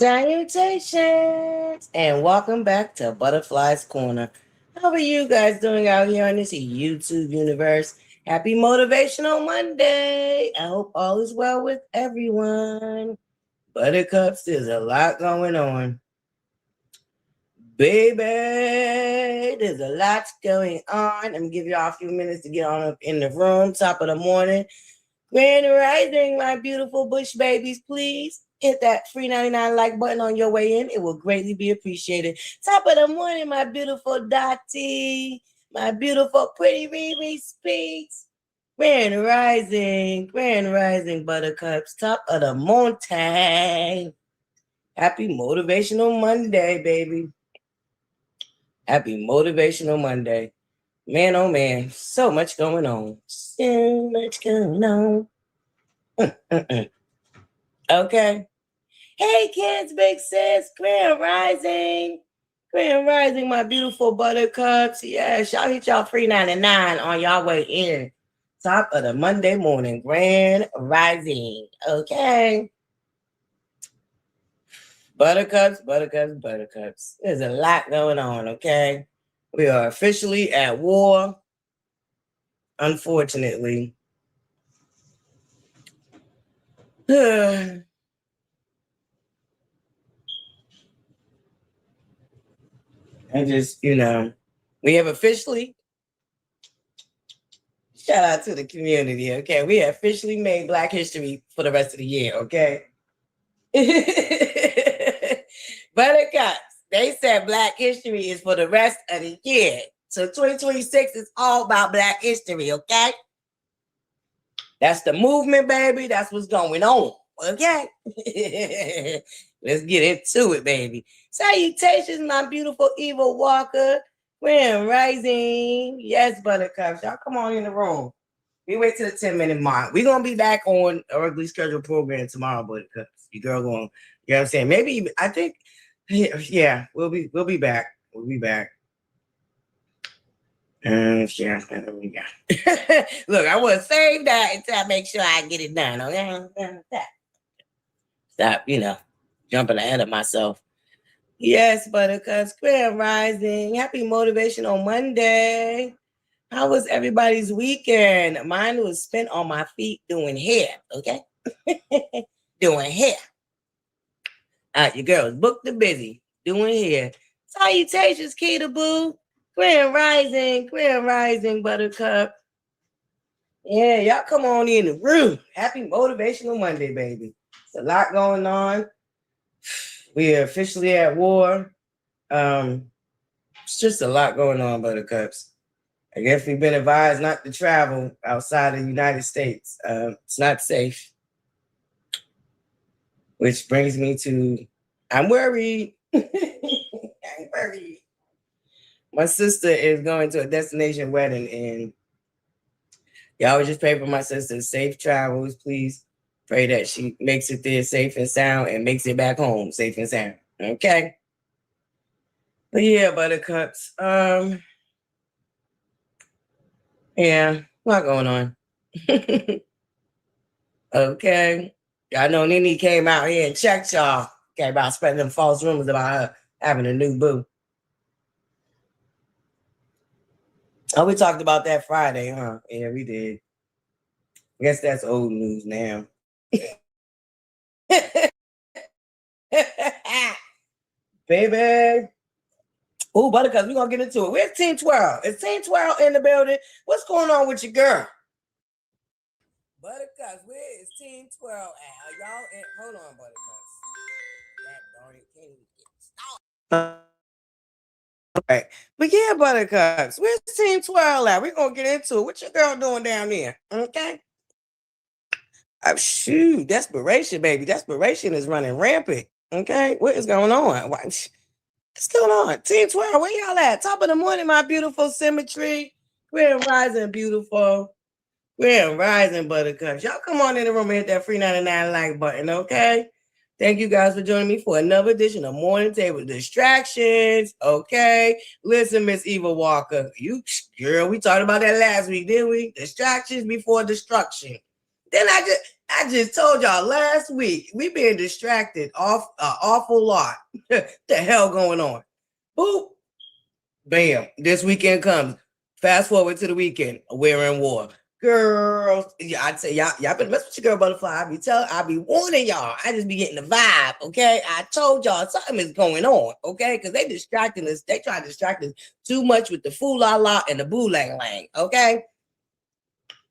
Salutations and welcome back to Butterfly's Corner. How are you guys doing out here on this YouTube universe? Happy Motivational Monday. I hope all is well with everyone. Buttercups, there's a lot going on. Baby, there's a lot going on. I'm going to give y'all a few minutes to get on up in the room. Top of the morning. Grand Rising, my beautiful bush babies, please hit that free 99 like button on your way in. It will greatly be appreciated. Top of the morning, my beautiful Dottie, my beautiful pretty Riri Speaks. Grand Rising, Buttercups. Top of the morning. Happy Motivational Monday, baby. Happy Motivational Monday. Man, oh man, so much going on. So much going on. Okay. Hey, kids, big sis, Grand Rising. Grand Rising, my beautiful buttercups. Yes, y'all hit y'all free 99 on y'all way in. Top of the Monday morning, Grand Rising. Okay. Buttercups. There's a lot going on, okay? We are officially at war, unfortunately. I just, we have officially, shout out to the community, okay? We have officially made Black History for the rest of the year, okay? Buttercups, they said Black History is for the rest of the year. So 2026 is all about Black History, okay? That's the movement, baby. That's what's going on, okay? Let's get into it, baby. Salutations, my beautiful Evil Walker. Grand Rising. Yes, Buttercups. Y'all come on in the room. We wait till the 10-minute mark. We're going to be back on a regularly scheduled program tomorrow, Buttercups. Your girl going, you know what I'm saying? Maybe, I think, yeah, we'll be back. We'll be back. Yeah, look, I want to save that until I make sure I get it done. Okay? Stop, jumping ahead of myself. Yes, Buttercups, Grand Rising. Happy Motivational Monday. How was everybody's weekend? Mine was spent on my feet doing hair, okay? Doing hair. Your girls booked and busy doing hair. Salutations, Keita Boo. Grand Rising, Buttercup. Yeah, y'all come on in the room. Happy Motivational Monday, baby. It's a lot going on. We are officially at war. It's just a lot going on, Buttercups. I guess we've been advised not to travel outside of the United States. It's not safe. Which brings me to, I'm worried. I'm worried. My sister is going to a destination wedding, and y'all would just pray for my sister. Safe travels, please. Pray that she makes it there safe and sound and makes it back home safe and sound. Okay? But yeah, Buttercups. Yeah, a lot going on. Okay. I know Nene came out here and checked y'all. Okay, about spreading them false rumors about her having a new boo. Oh, we talked about that Friday, huh? Yeah, we did. I guess that's old news now. Baby. Oh, Buttercups, we're going to get into it. Where's Team Twirl? Is Team Twirl in the building? What's going on with your girl? Buttercups, where is Team Twirl at? Are y'all in? Hold on, Buttercups. That darn it can't even get started. Right. But yeah, Buttercups, where's Team Twirl at? We're going to get into it. What your girl doing down there? Okay. Shoot, desperation, baby. Desperation is running rampant. Okay. What is going on? What's going on? Team Twirl, where y'all at? Top of the morning, my beautiful symmetry. Grand Rising, beautiful. Grand Rising, Buttercups. Y'all come on in the room and hit that free 99 like button, okay? Thank you guys for joining me for another edition of Morning Table Distractions, okay? Listen, Miss Eva Walker, girl, we talked about that last week, didn't we? Distractions before destruction. Then I just told y'all last week we been distracted off an awful lot. The hell going on? Boop, bam. This weekend comes. Fast forward to the weekend. We're in war. Girls, yeah, I'd say y'all better mess with your girl ButterFlii. I be warning y'all. I just be getting the vibe, okay? I told y'all something is going on, okay? Because they distracting us. They try to distract us too much with the foo la la and the boo lang lang, okay?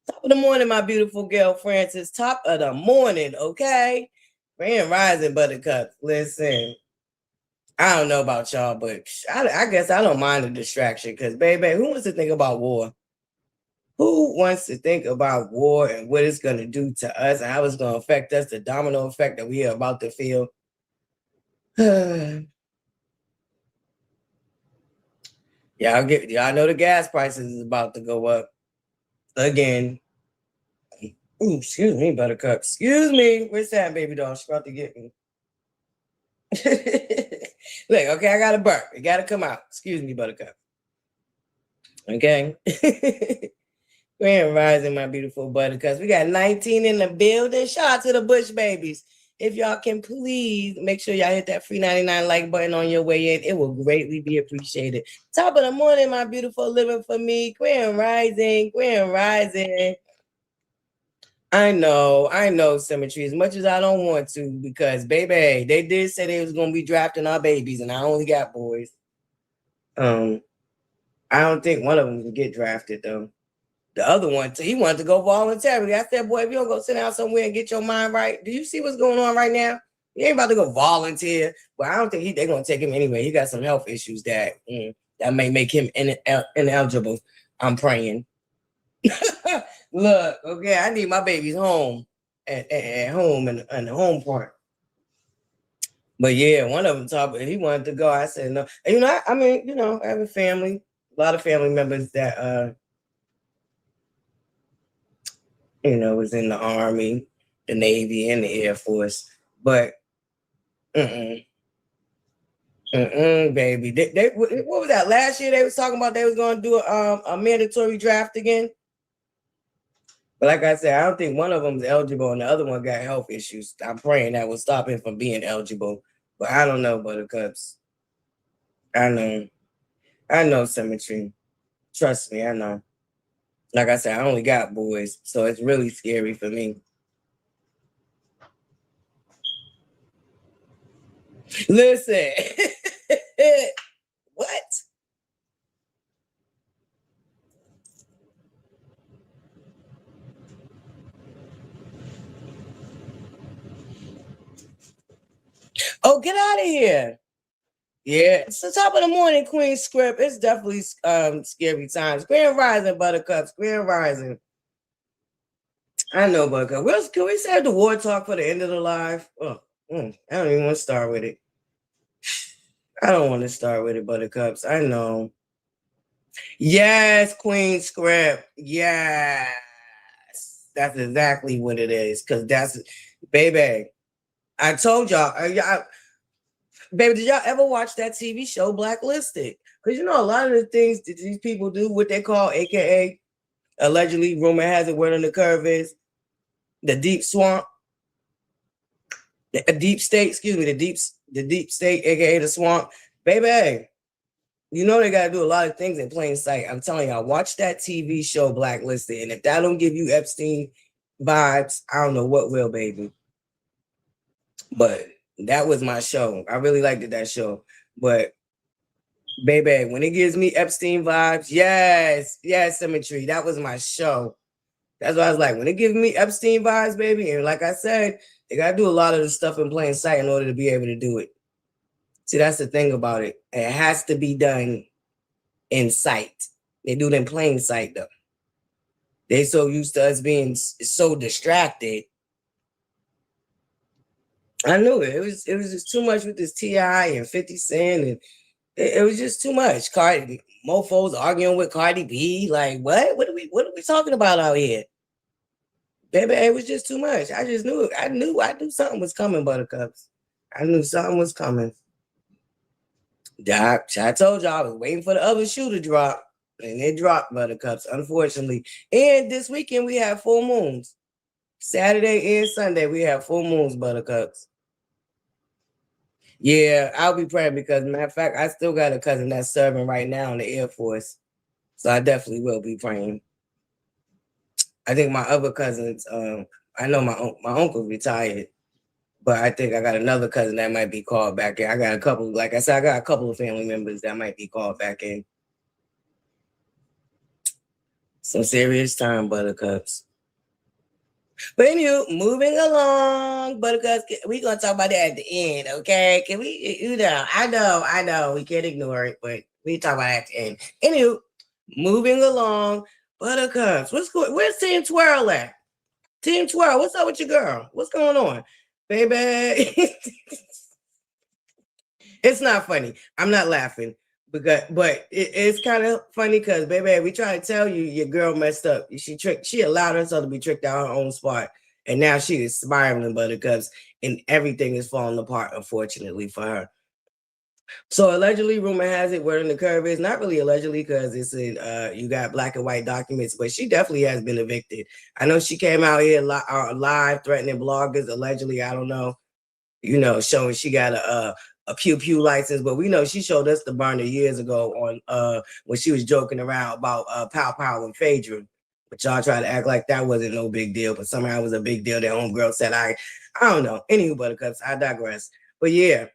Top of the morning, my beautiful girl Francis. Top of the morning, okay? Grand Rising, Buttercup. Listen, I don't know about y'all, but I guess I don't mind the distraction because, baby, who wants to think about war? Who wants to think about war and what it's going to do to us and how it's going to affect us, the domino effect that we are about to feel? Y'all know the gas prices is about to go up again. Ooh, excuse me, Buttercup. Excuse me. Where's that baby doll? She's about to get me. Look, okay, I got to burp. It got to come out. Excuse me, Buttercup. Okay. Grand Rising, my beautiful Buttercups. We got 19 in the building. Shout out to the Bush babies. If y'all can please make sure y'all hit that free 99 like button on your way in. It will greatly be appreciated. Top of the morning, my beautiful living for me. Grand Rising, Grand Rising. I know, Symmetry, as much as I don't want to, because, baby, they did say they was going to be drafting our babies, and I only got boys. I don't think one of them will get drafted, though. The other one, he wanted to go voluntarily. I said, boy, if you don't go sit down somewhere and get your mind right, do you see what's going on right now? He ain't about to go volunteer. Well, I don't think they're going to take him anyway. He got some health issues that may make him ineligible. I'm praying. Look, okay, I need my babies home at home and the home part. But yeah, one of them he wanted to go. I said no. And, I have a family, a lot of family members that was in the Army, the Navy, and the Air Force. But baby. What was that? Last year they was talking about they was going to do a mandatory draft again. But like I said, I don't think one of them is eligible and the other one got health issues. I'm praying that will stop him from being eligible. But I don't know, Buttercups. I know, Symmetry. Trust me, I know. Like I said, I only got boys, so it's really scary for me. Listen. What? Oh, get out of here. Yeah, it's the top of the morning, Queen Script. It's definitely scary times. Grand Rising, Buttercups. Grand Rising. I know, Buttercup. Can we save the war talk for the end of the live? I don't even want to start with it. I don't want to start with it, Buttercups. I know. Yes, Queen Script. Yes. That's exactly what it is. Because baby, I told y'all, baby, did y'all ever watch that TV show Blacklisted? Because a lot of the things that these people do, what they call, AKA, allegedly, rumor has it, word on the curve is, the deep swamp, the deep state, the deep state, AKA the swamp. Baby, they got to do a lot of things in plain sight. I'm telling y'all, watch that TV show Blacklisted. And if that don't give you Epstein vibes, I don't know what will, baby. But that was my show. I really liked that show. But baby, when it gives me Epstein vibes, yes, Symmetry. That was my show. That's why I was like, when it gives me Epstein vibes, baby, and like I said, they got to do a lot of the stuff in plain sight in order to be able to do it. See, that's the thing about it. It has to be done in sight. They do it in plain sight, though. They so used to us being so distracted. I knew it. It was just too much with this T.I. and 50 Cent, and it was just too much. Mofos arguing with Cardi B. Like, what? What are we talking about out here? Baby, it was just too much. I just knew it. I knew something was coming, Buttercups. I knew something was coming. I told y'all I was waiting for the other shoe to drop, and it dropped, Buttercups, unfortunately. And this weekend we have full moons. Saturday and Sunday, we have full moons, buttercups. Yeah, I'll be praying because, matter of fact, I still got a cousin that's serving right now in the Air Force. So I definitely will be praying. I think my other cousins, I know my uncle retired, but I think I got another cousin that might be called back in. I got a couple, like I said, I got a couple of family members that might be called back in. Some serious time, buttercups. But anyway, moving along, buttercups, we're gonna talk about that at the end, okay? Can we, I know, we can't ignore it, but we talk about it at the end. Anyway, moving along, buttercups, where's Team Twirl at? Team Twirl, what's up with your girl? What's going on? Baby. It's not funny. I'm not laughing but it's kind of funny because baby, we try to tell you your girl messed up. She allowed herself to be tricked out her own spot, and now she is spiraling, buttercups, and everything is falling apart, unfortunately for her. So allegedly, rumor has it, word on the curve is not really allegedly because it's in you got black and white documents, but she definitely has been evicted. I know she came out here live threatening bloggers allegedly. I don't know, showing she got a pew pew license, but we know she showed us the burner years ago on when she was joking around about Pow Pow and Phaedra. But y'all try to act like that wasn't no big deal, but somehow it was a big deal. Their homegirl said, I don't know. Anywho, buttercups, I digress. But yeah.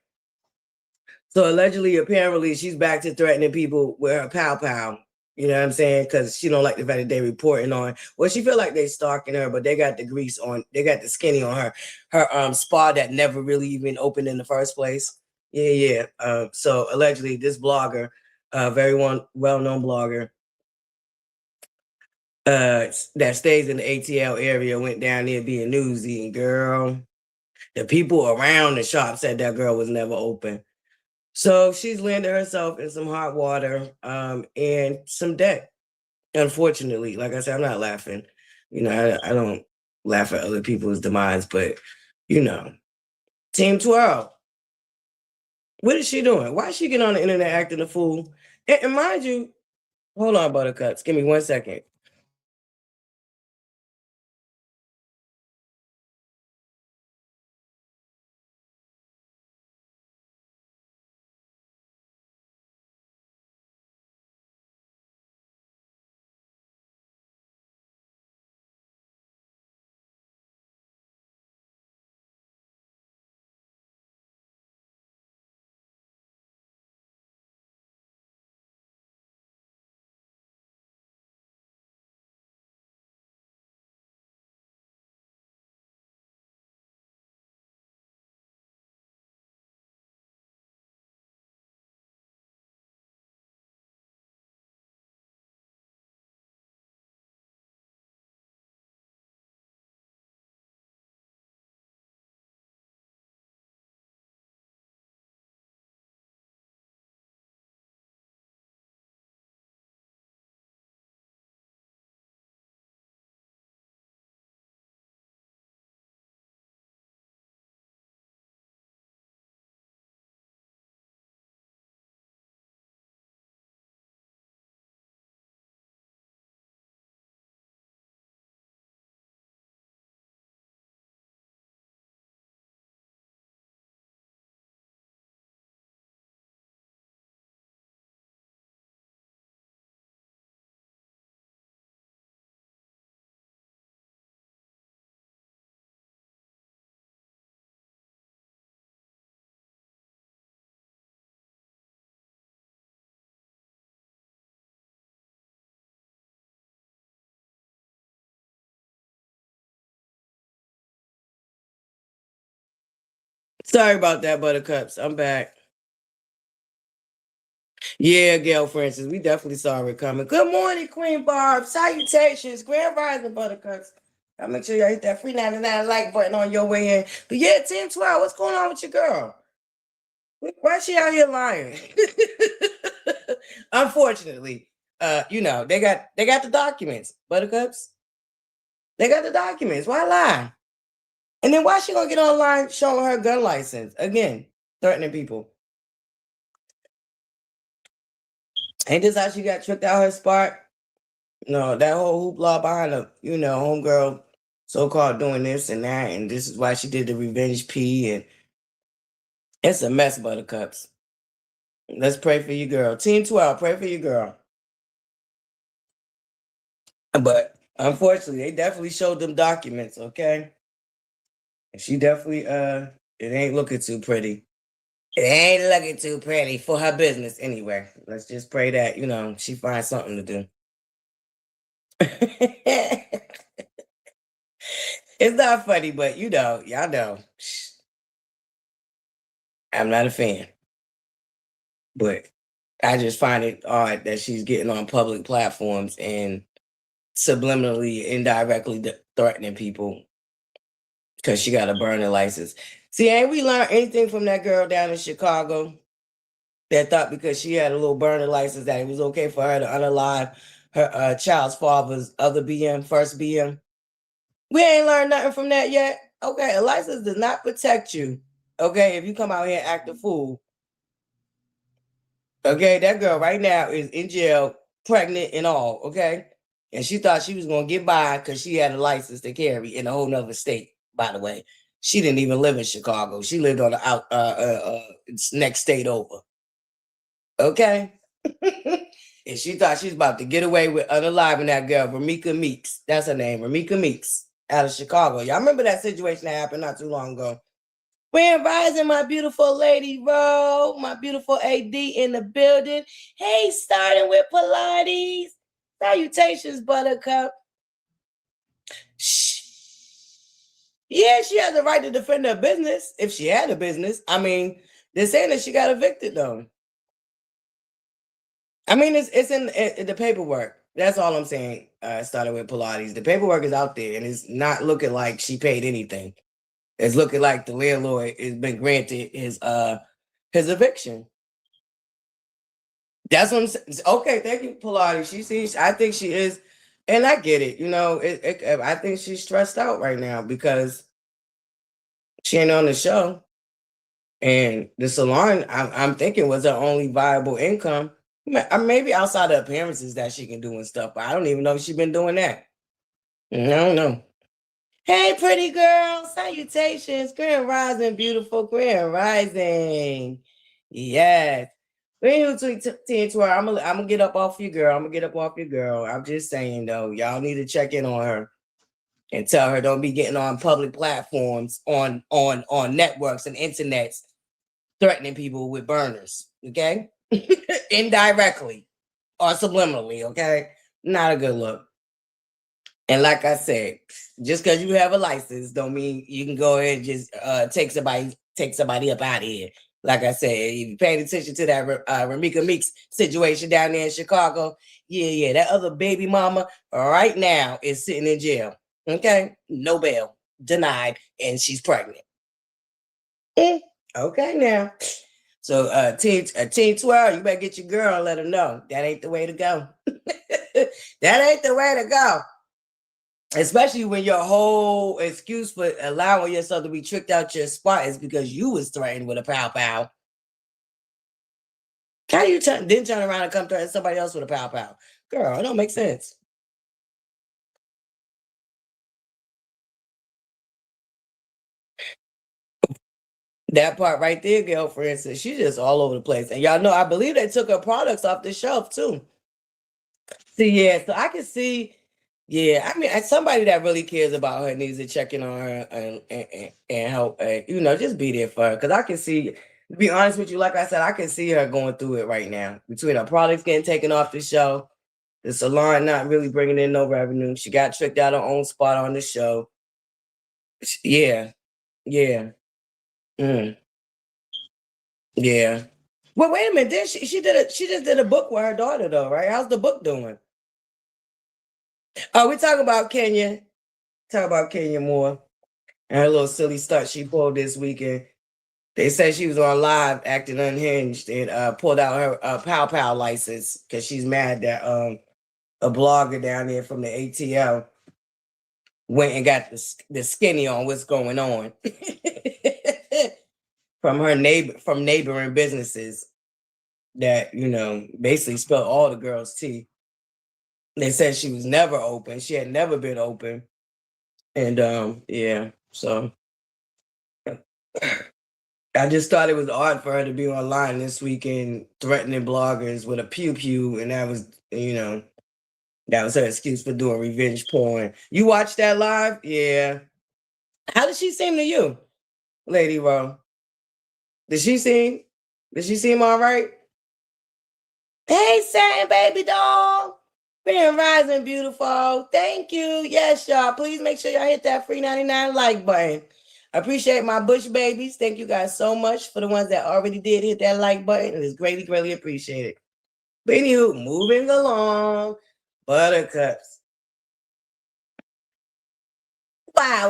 So allegedly, apparently, she's back to threatening people with her Pow Pow. You know what I'm saying? Because she don't like the fact that they reporting on. Well, she feel like they stalking her, but they got the grease on. They got the skinny on her spa that never really even opened in the first place. Yeah. So allegedly, this blogger, very well-known blogger, that stays in the ATL area, went down there being newsy, and girl, the people around the shop said that girl was never open. So she's landed herself in some hot water and some debt. Unfortunately, like I said, I'm not laughing. I don't laugh at other people's demise, but Team 12. What is she doing? Why is she getting on the internet acting a fool? And mind you, hold on, buttercups. Give me 1 second. Sorry about that, buttercups. I'm back. Yeah, Gail Francis, we definitely saw her coming. Good morning, Queen Barb. Salutations, Grand Rising, buttercups. I'll make sure y'all hit that free 99 like button on your way in. But yeah, Team 12, what's going on with your girl? Why is she out here lying? Unfortunately, they got the documents, buttercups. They got the documents. Why lie? And then why she gonna get online showing her gun license again, threatening people? Ain't this how she got tricked out her spot? No, that whole hoopla behind the, homegirl so-called doing this and that, and this is why she did the revenge P, and it's a mess, Buttercups. Let's pray for you, girl. Team 12, pray for you, girl. But unfortunately, they definitely showed them documents, okay? And she definitely it ain't looking too pretty. It ain't looking too pretty for her business anyway. Let's just pray that, she finds something to do. It's not funny, but y'all know. I'm not a fan. But I just find it odd that she's getting on public platforms and subliminally, indirectly threatening people because she got a burning license. See, ain't we learned anything from that girl down in Chicago that thought because she had a little burner license that it was okay for her to unalive her child's father's other BM, first BM? We ain't learned nothing from that yet. Okay, a license does not protect you. Okay, if you come out here and act a fool. Okay, that girl right now is in jail, pregnant and all. Okay, and she thought she was gonna get by because she had a license to carry in a whole nother state. By the way, she didn't even live in Chicago. She lived on the next state over. Okay. And she thought she was about to get away with unaliving that girl, Ramika Meeks. That's her name, Ramika Meeks, out of Chicago. Y'all remember that situation that happened not too long ago? Grand Rising, my beautiful lady, Ro, my beautiful AD in the building. Hey, starting with Pilates. Salutations, Buttercup. Shh. Yeah, she has the right to defend her business if she had a business. I mean, they're saying that she got evicted, though. I mean, it's in the paperwork. That's all I'm saying. Started with Pilates. The paperwork is out there, and it's not looking like she paid anything. It's looking like the landlord has been granted his eviction. That's what I'm saying. Okay, thank you, Pilates. She sees. I think she is, and I get it. I think she's stressed out right now because she ain't on the show, and the salon. I'm thinking was her only viable income. Maybe outside of appearances that she can do and stuff, but I don't even know if she's been doing that. I don't know. Hey, pretty girl. Salutations. Grand Rising, beautiful. Grand Rising. Yes. We're between 10 12. I'm gonna get up off you, girl. I'm gonna get up off your girl. I'm just saying though, y'all need to check in on her and tell her don't be getting on public platforms on networks and internets threatening people with burners. Okay. Indirectly or subliminally, okay? Not a good look. And like I said, just because you have a license don't mean you can go ahead and just take somebody up out of here. Like I said, if you paid attention to that Ramika Meeks situation down there in Chicago, yeah, that other baby mama right now is sitting in jail. Okay, no bail, denied, and she's pregnant. Okay, now. So team 12, you better get your girl and let her know. That ain't the way to go. That ain't the way to go. Especially when your whole excuse for allowing yourself to be tricked out your spot is because you was threatened with a pow pow. How you turn around and come threaten somebody else with a pow pow? Girl, it don't make sense. That part right there, girlfriend, says she's just all over the place. And y'all know, I believe they took her products off the shelf too. See, yeah, so I can see, yeah, I mean, as somebody that really cares about her needs to check in on her and help, just be there for her. Because I can see, to be honest with you, like I said, I can see her going through it right now. Between her products getting taken off the show, the salon not really bringing in no revenue. She got tricked out her own spot on the show. Yeah, yeah, yeah. Well, wait a minute. Then she just did a book with her daughter though, right? How's the book doing? Oh, we talking about Kenya. Talk about Kenya more and her little silly stunt she pulled this weekend. They said she was on live acting unhinged and pulled out her Pow Pow license because she's mad that a blogger down there from the ATL went and got the skinny on what's going on from neighboring businesses that basically spilled all the girls' tea. They said she was never open. She had never been open. And yeah, so I just thought it was odd for her to be online this weekend threatening bloggers with a pew pew, and that was, that was her excuse for doing revenge porn. You watched that live? Yeah. How did she seem to you, Lady Ro? Did she seem? Did she seem all right? Hey, Satin baby doll. Grand Rising, beautiful. Thank you. Yes, y'all. Please make sure y'all hit that free 99 like button. I appreciate my Bush babies. Thank you guys so much for the ones that already did hit that like button. It is greatly, greatly appreciated. But anywho, moving along. Buttercups. Why?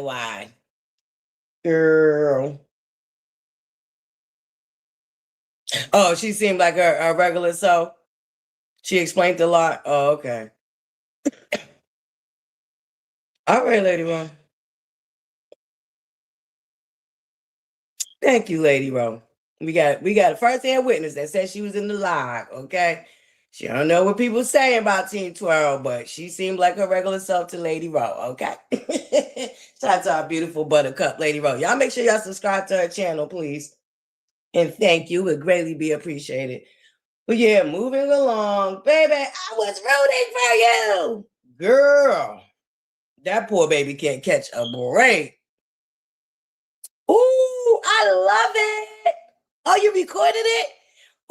Why? Girl. Oh, she seemed like a regular self. She explained a lot. Oh, okay. All right, Lady Ro. Thank you, Lady Ro. We got a first-hand witness that said she was in the live, okay? She don't know what people saying about Team Twirl, but she seemed like her regular self to Lady Ro, okay? Shout out to our beautiful Buttercup Lady Ro. Y'all make sure y'all subscribe to her channel, please. And thank you. It would greatly be appreciated. But yeah, moving along. Baby, I was rooting for you. Girl, that poor baby can't catch a break. Ooh, I love it. Oh, you recorded it?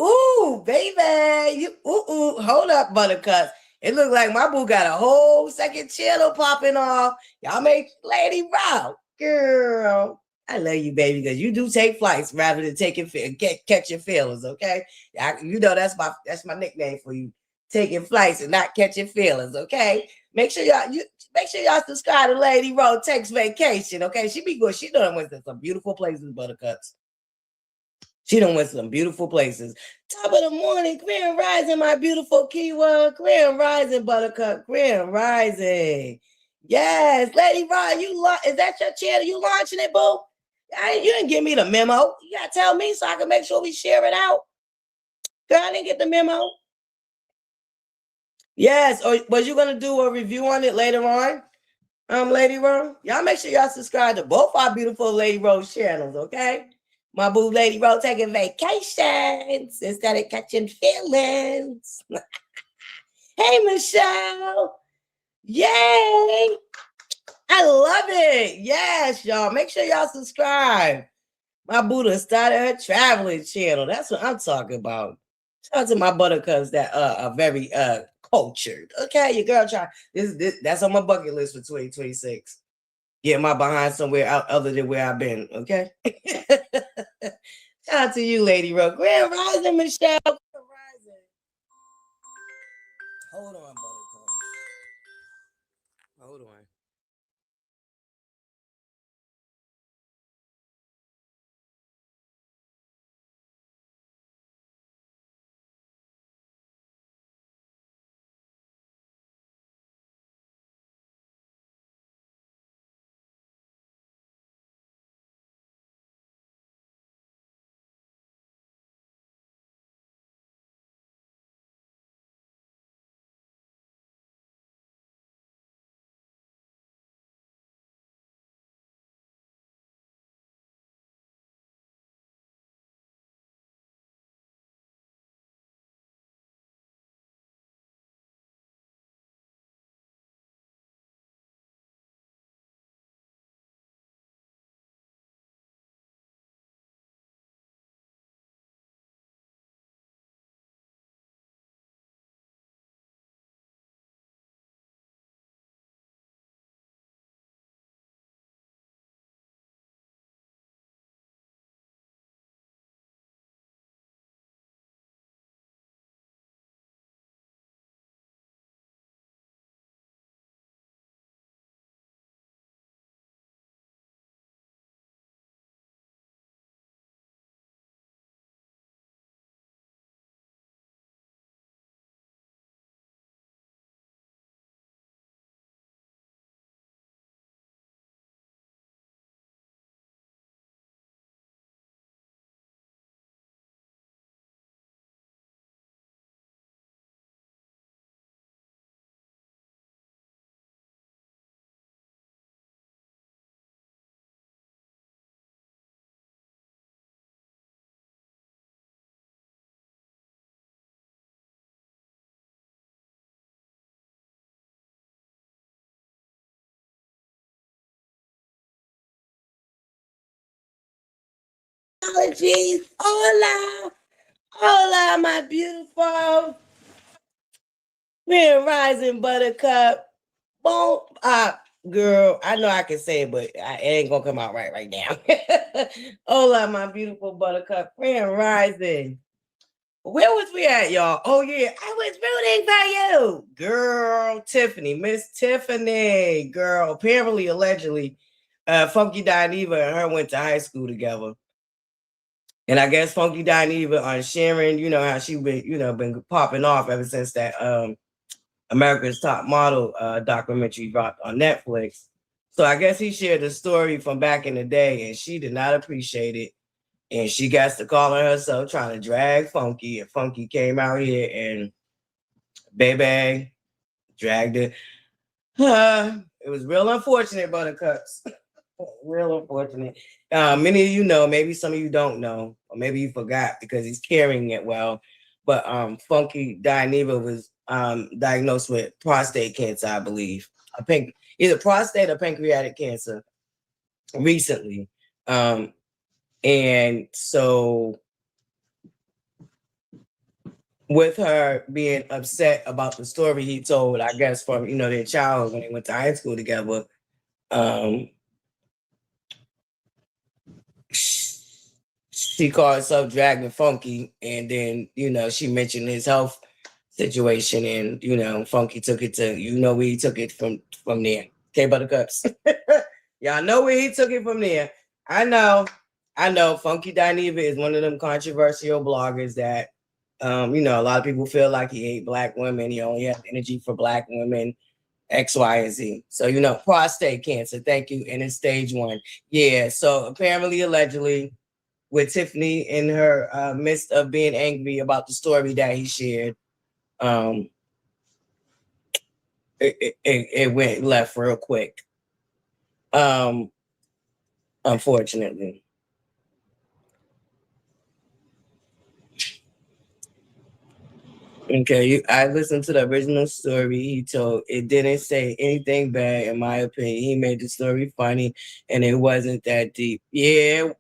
Ooh, baby. Hold up, Buttercup. It looked like my boo got a whole second channel popping off. Y'all make Lady Rock. Girl. I love you, baby, because you do take flights rather than catching feelings, okay? That's my nickname for you. Taking flights and not catching feelings, okay? Make sure y'all subscribe to Lady Ro Takes Vacation, okay? She be good. She done went to some beautiful places, Buttercups. She done went to some beautiful places. Top of the morning, Grand Rising, my beautiful keyword. Grand Rising, Buttercup. Grand Rising. Yes, Lady Ro, is that your channel? You launching it, boo? You didn't give me the memo. You gotta tell me so I can make sure we share it out. Girl, I didn't get the memo. Yes, or was you gonna do a review on it later on? Lady Ro, y'all make sure y'all subscribe to both our beautiful Lady Ro channels, okay? My boo Lady Ro taking vacations instead of catching feelings. Hey, Michelle. Yay. I love it. Yes, y'all. Make sure y'all subscribe. My Buddha started her traveling channel. That's what I'm talking about. Shout out to my buttercups that are very cultured. Okay, your girl try this that's on my bucket list for 2026. Get my behind somewhere out other than where I've been. Okay. Shout out to you, Lady Ro. Grand Rising, Michelle. Grand Rising. Hold on, buttercup. Hold on. Apologies. Hola. Hola, my beautiful Grand Rising Buttercup. Boom. Girl, I know I can say it, but it ain't gonna come out right now. Hola, my beautiful Buttercup. Grand Rising. Where was we at, y'all? Oh, yeah, I was rooting for you. Girl, Tiffany, Miss Tiffany. Girl, apparently, allegedly, Funky Diva and her went to high school together. And I guess Funky Diva on sharing, you know, how she been, been popping off ever since that America's Top Model documentary dropped on Netflix. So I guess he shared the story from back in the day, and she did not appreciate it. And she got to calling herself trying to drag Funky, and Funky came out here and baby dragged it. It was real unfortunate, Buttercups. Real unfortunate. Many of you know, maybe some of you don't know, or maybe you forgot because he's carrying it well. But Funky Diva was diagnosed with prostate cancer, I believe. Either prostate or pancreatic cancer recently. And so with her being upset about the story he told, I guess from their childhood when they went to high school together, she called herself Dragon Funky, and then she mentioned his health situation, and Funky took it to where he took it from there. Okay, Buttercups, y'all know where he took it from there. I know. Funky Diva is one of them controversial bloggers that a lot of people feel like he hate Black women. He only has energy for Black women. X, Y, and Z. So, prostate cancer. Thank you. And it's stage 1. Yeah. So apparently, allegedly, with Tiffany in her midst of being angry about the story that he shared, it went left real quick. Unfortunately. Okay, I listened to the original story he told. It didn't say anything bad, in my opinion. He made the story funny, and it wasn't that deep. Yeah.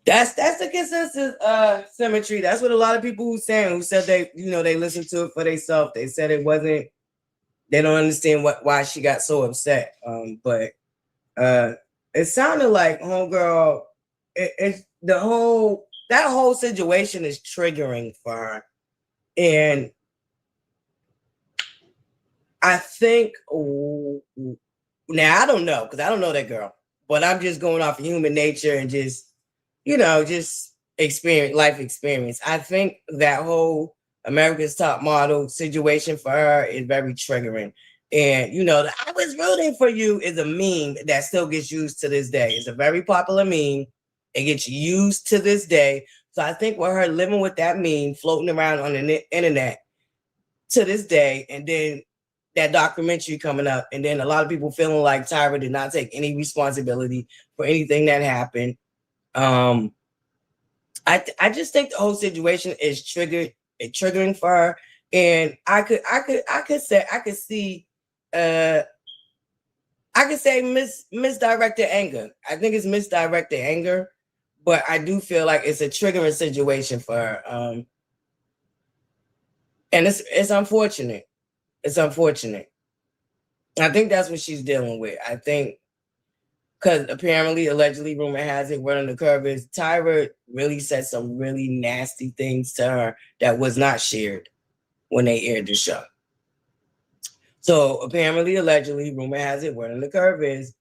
That's the consensus symmetry. That's what a lot of people who said they listened to it for themselves. They said it wasn't. They don't understand why she got so upset. But it sounded like homegirl. It's that whole situation is triggering for her, and I think now I don't know because I don't know that girl, but I'm just going off of human nature and just life experience. I think that whole America's Top Model situation for her is very triggering. And the "I was rooting for you" is a meme that still gets used to this day. It's a very popular meme. It gets used to this day. So I think with her living with that meme floating around on the internet to this day, and then that documentary coming up, and then a lot of people feeling like Tyra did not take any responsibility for anything that happened. I just think the whole situation is triggering for her, and I could say misdirected anger. I think it's misdirected anger, but I do feel like it's a triggering situation for her. And it's unfortunate. It's unfortunate. I think that's what she's dealing with. I think because apparently, allegedly, rumor has it, word on the curve is Tyra really said some really nasty things to her that was not shared when they aired the show. So apparently, allegedly, rumor has it, word on the curve is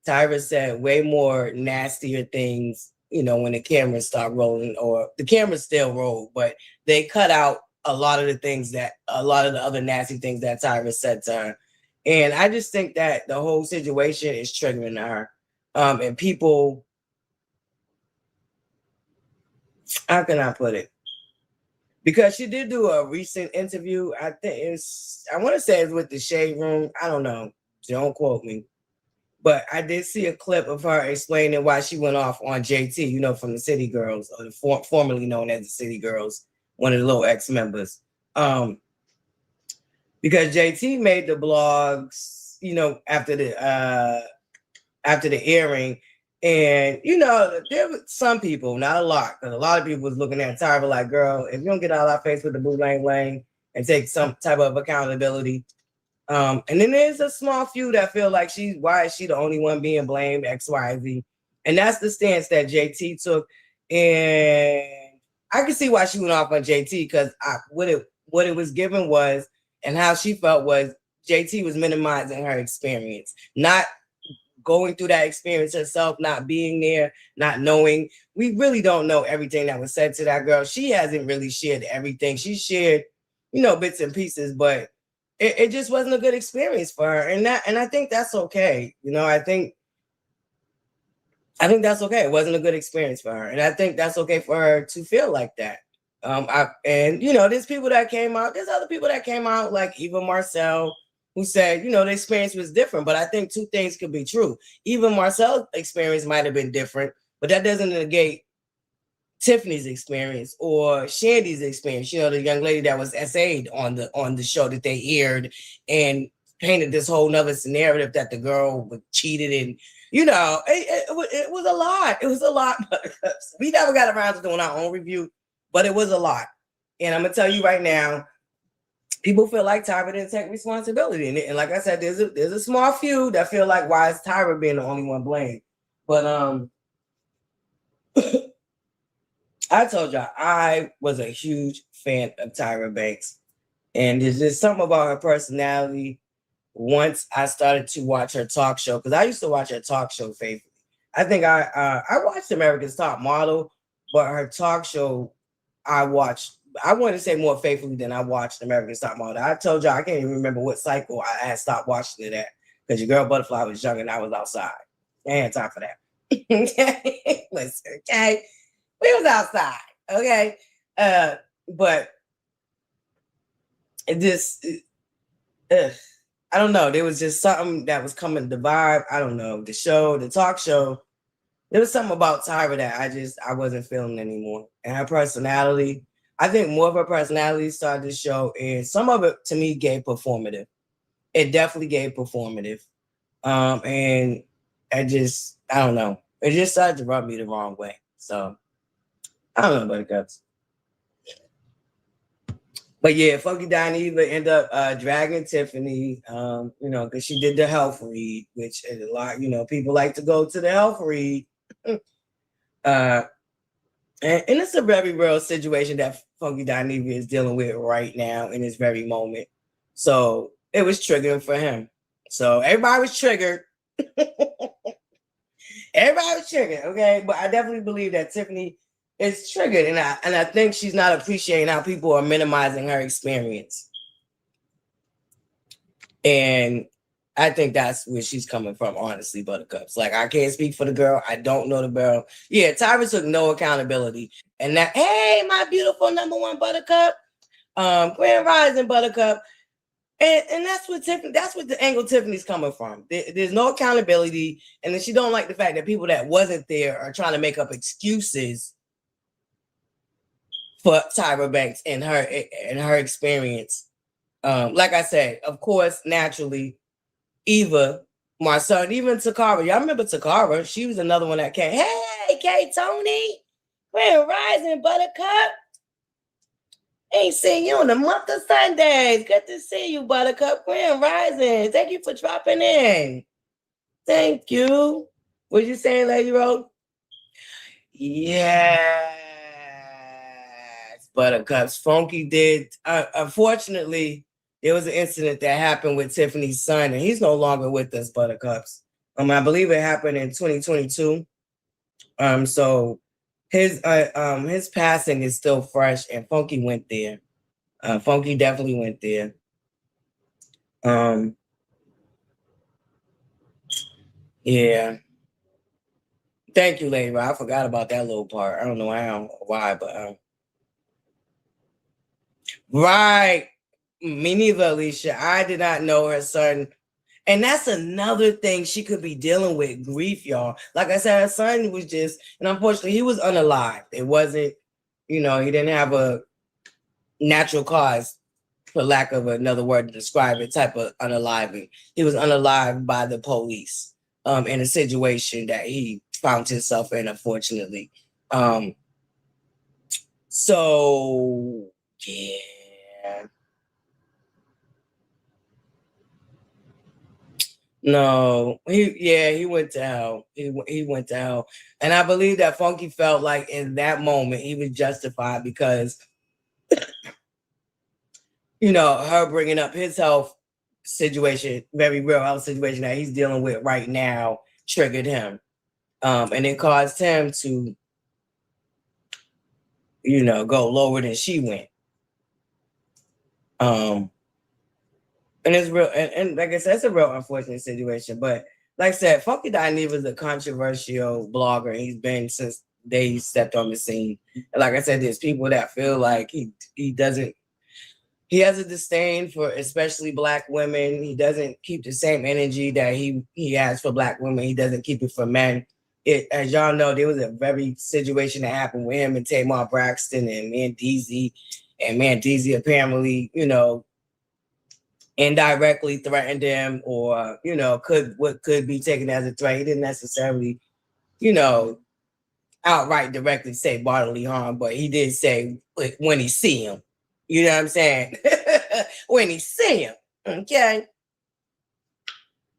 Tyra said way more nastier things, when the cameras start rolling, or the cameras still roll, but they cut out a lot of the other nasty things that Tyra said to her. And I just think that the whole situation is triggering her. And people, how can I put it? Because she did do a recent interview. I want to say it's with the Shade Room. I don't know. Don't quote me. But I did see a clip of her explaining why she went off on JT, from the City Girls, or formerly known as the City Girls, one of the little ex-members. Because JT made the blogs, after after the airing. And, you know, there were some people, not a lot, because a lot of people was looking at Tyra like, girl, if you don't get out of our face with the boo lang lang and take some type of accountability. And then there's a small few that feel like why is she the only one being blamed, X, Y, Z. And that's the stance that JT took. And I can see why she went off on JT, because what it was given was, and how she felt was, JT was minimizing her experience, not going through that experience herself, not being there, not knowing. We really don't know everything that was said to that girl. She hasn't really shared everything. She shared, you know, bits and pieces, but it just wasn't a good experience for her. And I think that's okay. You know, I think that's okay. It wasn't a good experience for her. And I think that's okay for her to feel like that. And you know, there's people that came out, there's other people that came out, like Eva Marcel, who said, you know, the experience was different. But I think two things could be true. Eva Marcel's experience might have been different, but that doesn't negate Tiffany's experience or Shandy's experience. You know, the young lady that was SA'd on the show that they aired and painted this whole nother narrative that the girl was cheated, and you know, it was a lot. It was a lot. We never got around to doing our own review, but it was a lot. And I'm gonna tell you right now, people feel like Tyra didn't take responsibility. And like I said, there's a small few that feel like, why is Tyra being the only one blamed? But I told y'all I was a huge fan of Tyra Banks. And there's just something about her personality. Once I started to watch her talk show, because I used to watch her talk show faithfully. I think I watched America's Top Model, but her talk show I watched, I want to say, more faithfully than I watched America's Top Model. I told y'all I can't even remember what cycle I had stopped watching it at, because your girl ButterFlii was young and I was outside. I ain't had time for that. Listen, okay. We was outside, okay? But I don't know. There was just something that was coming, the vibe. I don't know. The show, the talk show. There was something about Tyra that I wasn't feeling anymore. And her personality, I think more of her personality started to show, and some of it to me gave performative. It definitely gave performative. And I don't know. It just started to rub me the wrong way. So I don't know, buttercups. But yeah, Funky Diva ended up dragging Tiffany, you know, because she did the health read, which is a lot, you know, people like to go to the health read. And it's a very real situation that Funky Diva is dealing with right now in this very moment. So it was triggering for him. So everybody was triggered. Everybody was triggered, okay? But I definitely believe that Tiffany is triggered, and I think she's not appreciating how people are minimizing her experience. And I think that's where she's coming from, honestly, buttercups. Like, I can't speak for the girl. I don't know the girl. Yeah, Tyra took no accountability. And that, hey, my beautiful number one buttercup, Grand Rising buttercup. And that's what Tiffany, that's what the angle Tiffany's coming from. There's no accountability. And then she don't like the fact that people that wasn't there are trying to make up excuses for Tyra Banks and her experience. Like I said, of course, naturally, Eva, Marcel, and even Takara. Y'all remember Takara? She was another one that came. Hey, K Tony, Grand Rising buttercup. Ain't seen you in a month of Sundays. Good to see you, buttercup. Grand Rising. Thank you for dropping in. Thank you. What you saying, Lady Rose? Yes, buttercups. Funky did. Unfortunately, there was an incident that happened with Tiffany's son, and he's no longer with us, buttercups. I believe it happened in 2022. So his passing is still fresh, and Funky went there. Funky definitely went there. Yeah. Thank you, Lady. I forgot about that little part. I don't know how or why, but right. Me neither, Alicia. I did not know her son. And that's another thing she could be dealing with, grief, y'all. Like I said, her son was just, and unfortunately, he was unalived. It wasn't, you know, he didn't have a natural cause, for lack of another word to describe it, type of unaliving. He was unalived by the police. in a situation that he found himself in, unfortunately. So yeah. No, he went to hell. He went to hell. And I believe that Funky felt like in that moment he was justified because, her bringing up his health situation, very real health situation that he's dealing with right now, triggered him. And it caused him to, go lower than she went. And it's real, and like I said, it's a real unfortunate situation. But like I said, Funky Diva is a controversial blogger. He's been since they stepped on the scene. And like I said, there's people that feel like he doesn't. He has a disdain for especially Black women. He doesn't keep the same energy that he has for Black women. He doesn't keep it for men. As y'all know, there was a very situation that happened with him and Tamar Braxton and Mandeezy. And Mandeezy apparently, indirectly threatened him or, could be taken as a threat. He didn't necessarily, outright directly say bodily harm, but he did say when he see him. You know what I'm saying? When he see him, okay,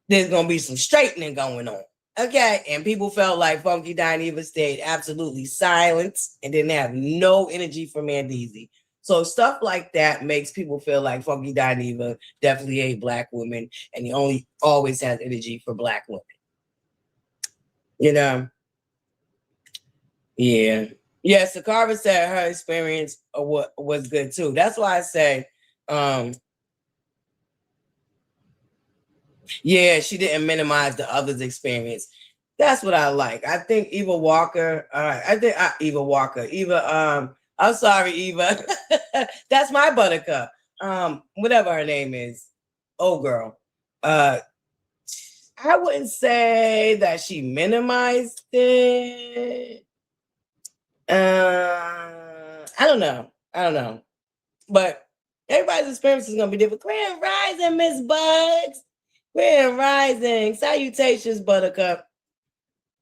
there's going to be some straightening going on. Okay, and people felt like Funky Diva stayed absolutely silent and didn't have no energy for Mandeezy. So stuff like that makes people feel like Funky Diva definitely hate Black women, and he only always has energy for Black women. Yeah. Yeah, Sakara said her experience was good too. That's why I say, yeah, she didn't minimize the other's experience. That's what I like. I think Eva Walker. Eva Walker. I'm sorry, Eva. That's my buttercup. Whatever her name is. Oh, girl. I wouldn't say that she minimized it. I don't know. But everybody's experience is gonna be different. Grand Rising, Miss Bugs. Grand Rising. Salutations, Buttercup.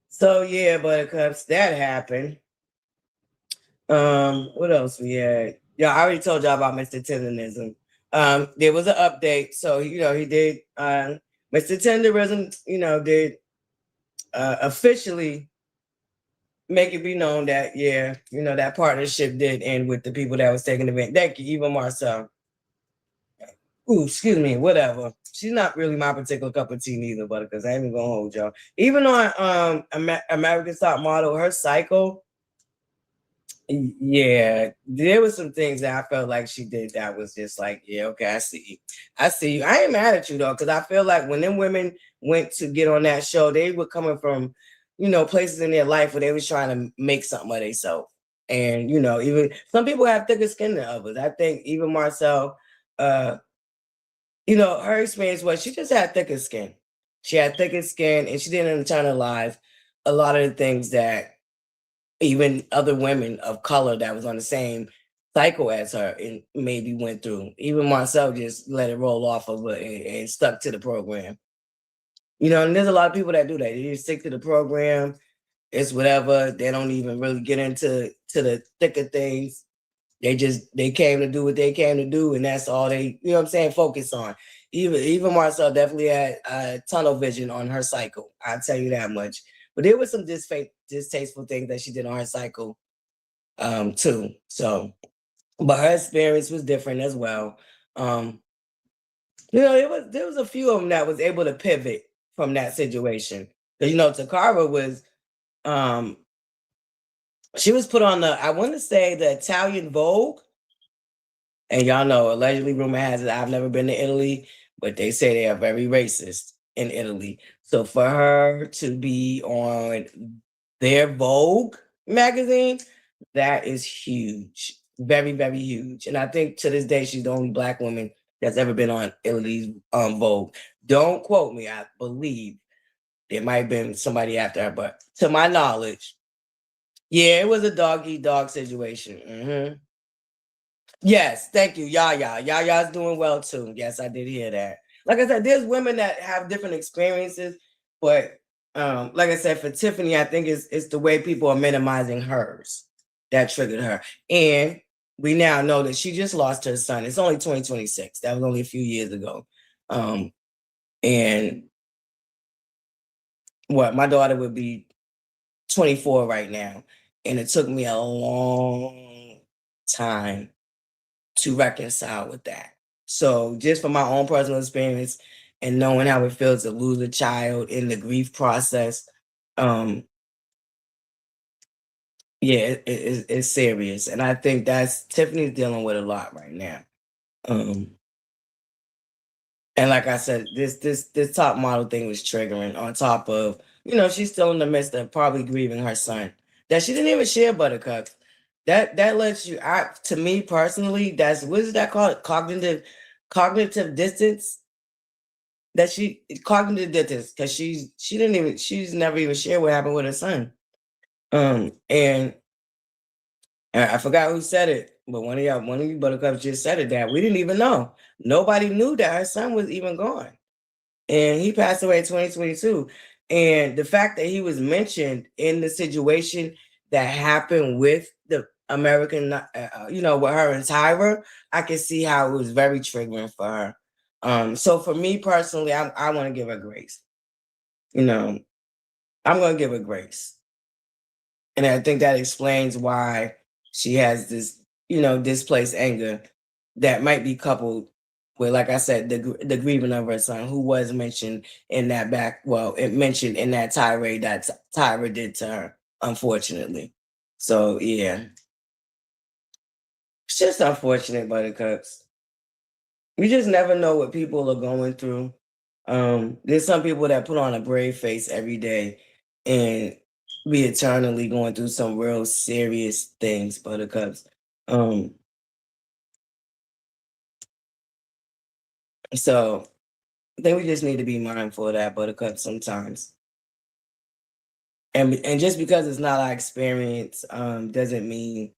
So yeah, Buttercups, that happened. What else we had? Yeah, I already told y'all about Mr. Tenderism. There was an update. So, he did Mr. Tenderism, did officially make it be known that, that partnership did end with the people that was taking the event. Thank you, Eva Marcel. Ooh, excuse me, whatever. She's not really my particular cup of tea neither, but because I ain't even gonna hold y'all. Even on American Top Model, her cycle, yeah, there was some things that I felt like she did that was just like, yeah, okay, I see you. I ain't mad at you though, because I feel like when them women went to get on that show, they were coming from, places in their life where they was trying to make something of themselves. And, even some people have thicker skin than others. I think even Marcel, her experience was she just had thicker skin. She had thicker skin and she didn't internalize a lot of the things that even other women of color that was on the same cycle as her and maybe went through. Even Marcel just let it roll off of her and stuck to the program. And there's a lot of people that do that. They just stick to the program. It's whatever. They don't even really get into the thicker things. They came to do what they came to do, and that's all they, focus on. Even Marcel definitely had tunnel vision on her cycle. I'll tell you that much. But there was some distasteful things that she did on her cycle, too. So, but her experience was different as well. There was a few of them that was able to pivot from that situation. Because Takara was, she was put on I want to say the Italian Vogue. And y'all know, allegedly, rumor has it, I've never been to Italy, but they say they are very racist in Italy. So for her to be on their Vogue magazine, that is huge. Very, very huge. And I think to this day, she's the only Black woman that's ever been on Italy's Vogue. Don't quote me. I believe there might have been somebody after her, but to my knowledge, yeah, it was a dog-eat-dog situation. Mm-hmm. Yes, thank you, Yaya. Yaya's doing well too. Yes, I did hear that. Like I said, there's women that have different experiences, but like I said, for Tiffany, I think it's the way people are minimizing hers that triggered her. And we now know that she just lost her son. It's only 2026. That was only a few years ago. And what my daughter would be 24 right now. And it took me a long time to reconcile with that. So just from my own personal experience and knowing how it feels to lose a child in the grief process, yeah, it's serious. And I think that's Tiffany's dealing with a lot right now. And like I said, this top model thing was triggering on top of, she's still in the midst of probably grieving her son that she didn't even share ButterCup. That lets you out to me personally, that's what is that called? Cognitive distance. Cognitive distance, because she's never even shared what happened with her son. And I forgot who said it, but one of you Buttercups just said it, that we didn't even know. Nobody knew that her son was even gone. And he passed away in 2022. And the fact that he was mentioned in the situation that happened with the American, with her and Tyra, I can see how it was very triggering for her. So for me personally, I want to give her grace. I'm going to give her grace. And I think that explains why she has this, displaced anger that might be coupled with, like I said, the grieving of her son, who was mentioned in that it mentioned in that tirade that Tyra did to her, unfortunately. So yeah, it's just unfortunate, Buttercups. We just never know what people are going through. There's some people that put on a brave face every day and be eternally going through some real serious things, Buttercups. So I think we just need to be mindful of that, Buttercup, sometimes. And just because it's not our experience, doesn't mean,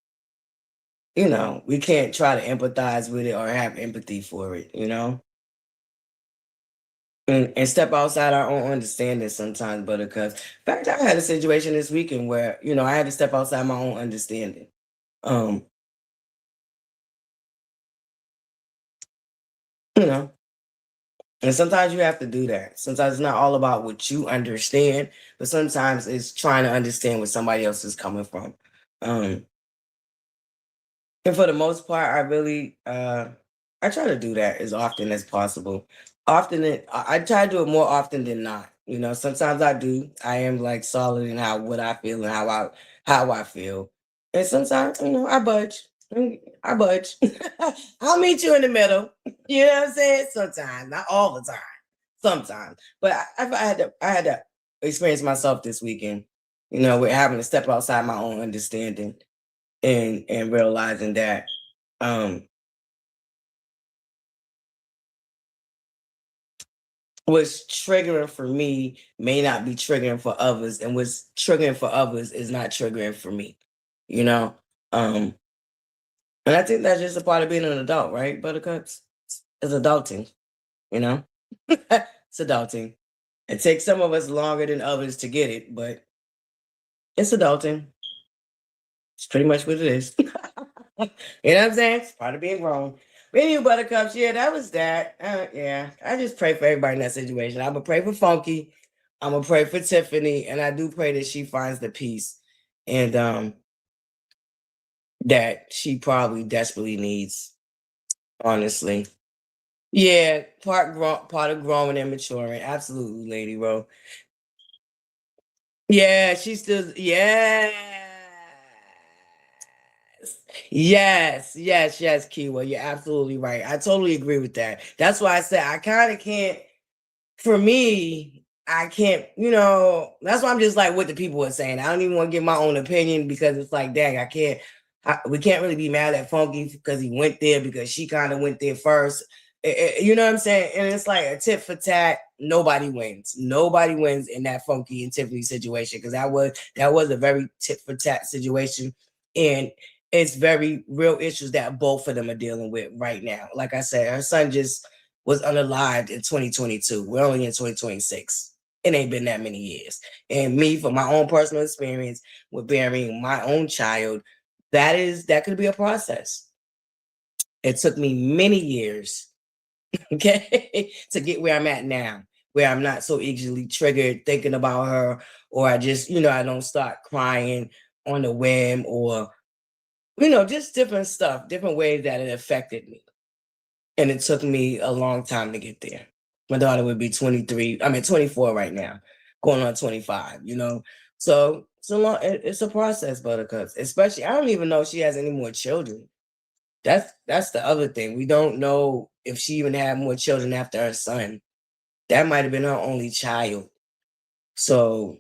we can't try to empathize with it or have empathy for it, and step outside our own understanding sometimes, Buttercup. In fact, I had a situation this weekend where, I had to step outside my own understanding. Um, you know, and sometimes you have to do that. Sometimes it's not all about what you understand, but sometimes it's trying to understand where somebody else is coming from. Um, and for the most part, I try to do that as often as possible. I try to do it more often than not. Sometimes I do. I am like solid in what I feel and how I feel. And sometimes, I budge. I budge. I'll meet you in the middle. You know what I'm saying? Sometimes, not all the time. Sometimes. But I had to experience myself this weekend, with having to step outside my own understanding and realizing that um what's triggering for me may not be triggering for others, and what's triggering for others is not triggering for me. You know? Um and I think that's just a part of being an adult, right, Buttercups? It's adulting, you know? It's adulting. It takes some of us longer than others to get it, but it's adulting. It's pretty much what it is. You know what I'm saying? It's part of being grown. But anyway, Buttercups, yeah, that was that. Yeah, I just pray for everybody in that situation. I'm going to pray for Funky. I'm going to pray for Tiffany. And I do pray that she finds the peace and that she probably desperately needs, honestly. Yeah, part of growing and maturing. Absolutely, Lady Ro. Yeah, she's still, yeah. Yes, Kiwa. You're absolutely right. I totally agree with that. That's why I said I kind of can't, for me, I can't, that's why I'm just like what the people are saying. I don't even want to give my own opinion because it's like, dang, we can't really be mad at Funky because he went there because she kind of went there first. You know what I'm saying? And it's like a tit for tat. Nobody wins. Nobody wins in that Funky and Tiffany situation because that was a very tit for tat situation, and it's very real issues that both of them are dealing with right now. Like I said, her son just was unalived in 2022. We're only in 2026. it ain't been that many years. And me, from my own personal experience with bearing my own child, that could be a process. It took me many years, okay, to get where I'm at now, where I'm not so easily triggered thinking about her, or I just, I don't start crying on a whim, or, just different stuff, different ways that it affected me. And it took me a long time to get there. My daughter would be 24 right now, going on 25, So it's a process, Buttercups. Especially, I don't even know if she has any more children. That's the other thing. We don't know if she even had more children after her son. That might have been her only child. So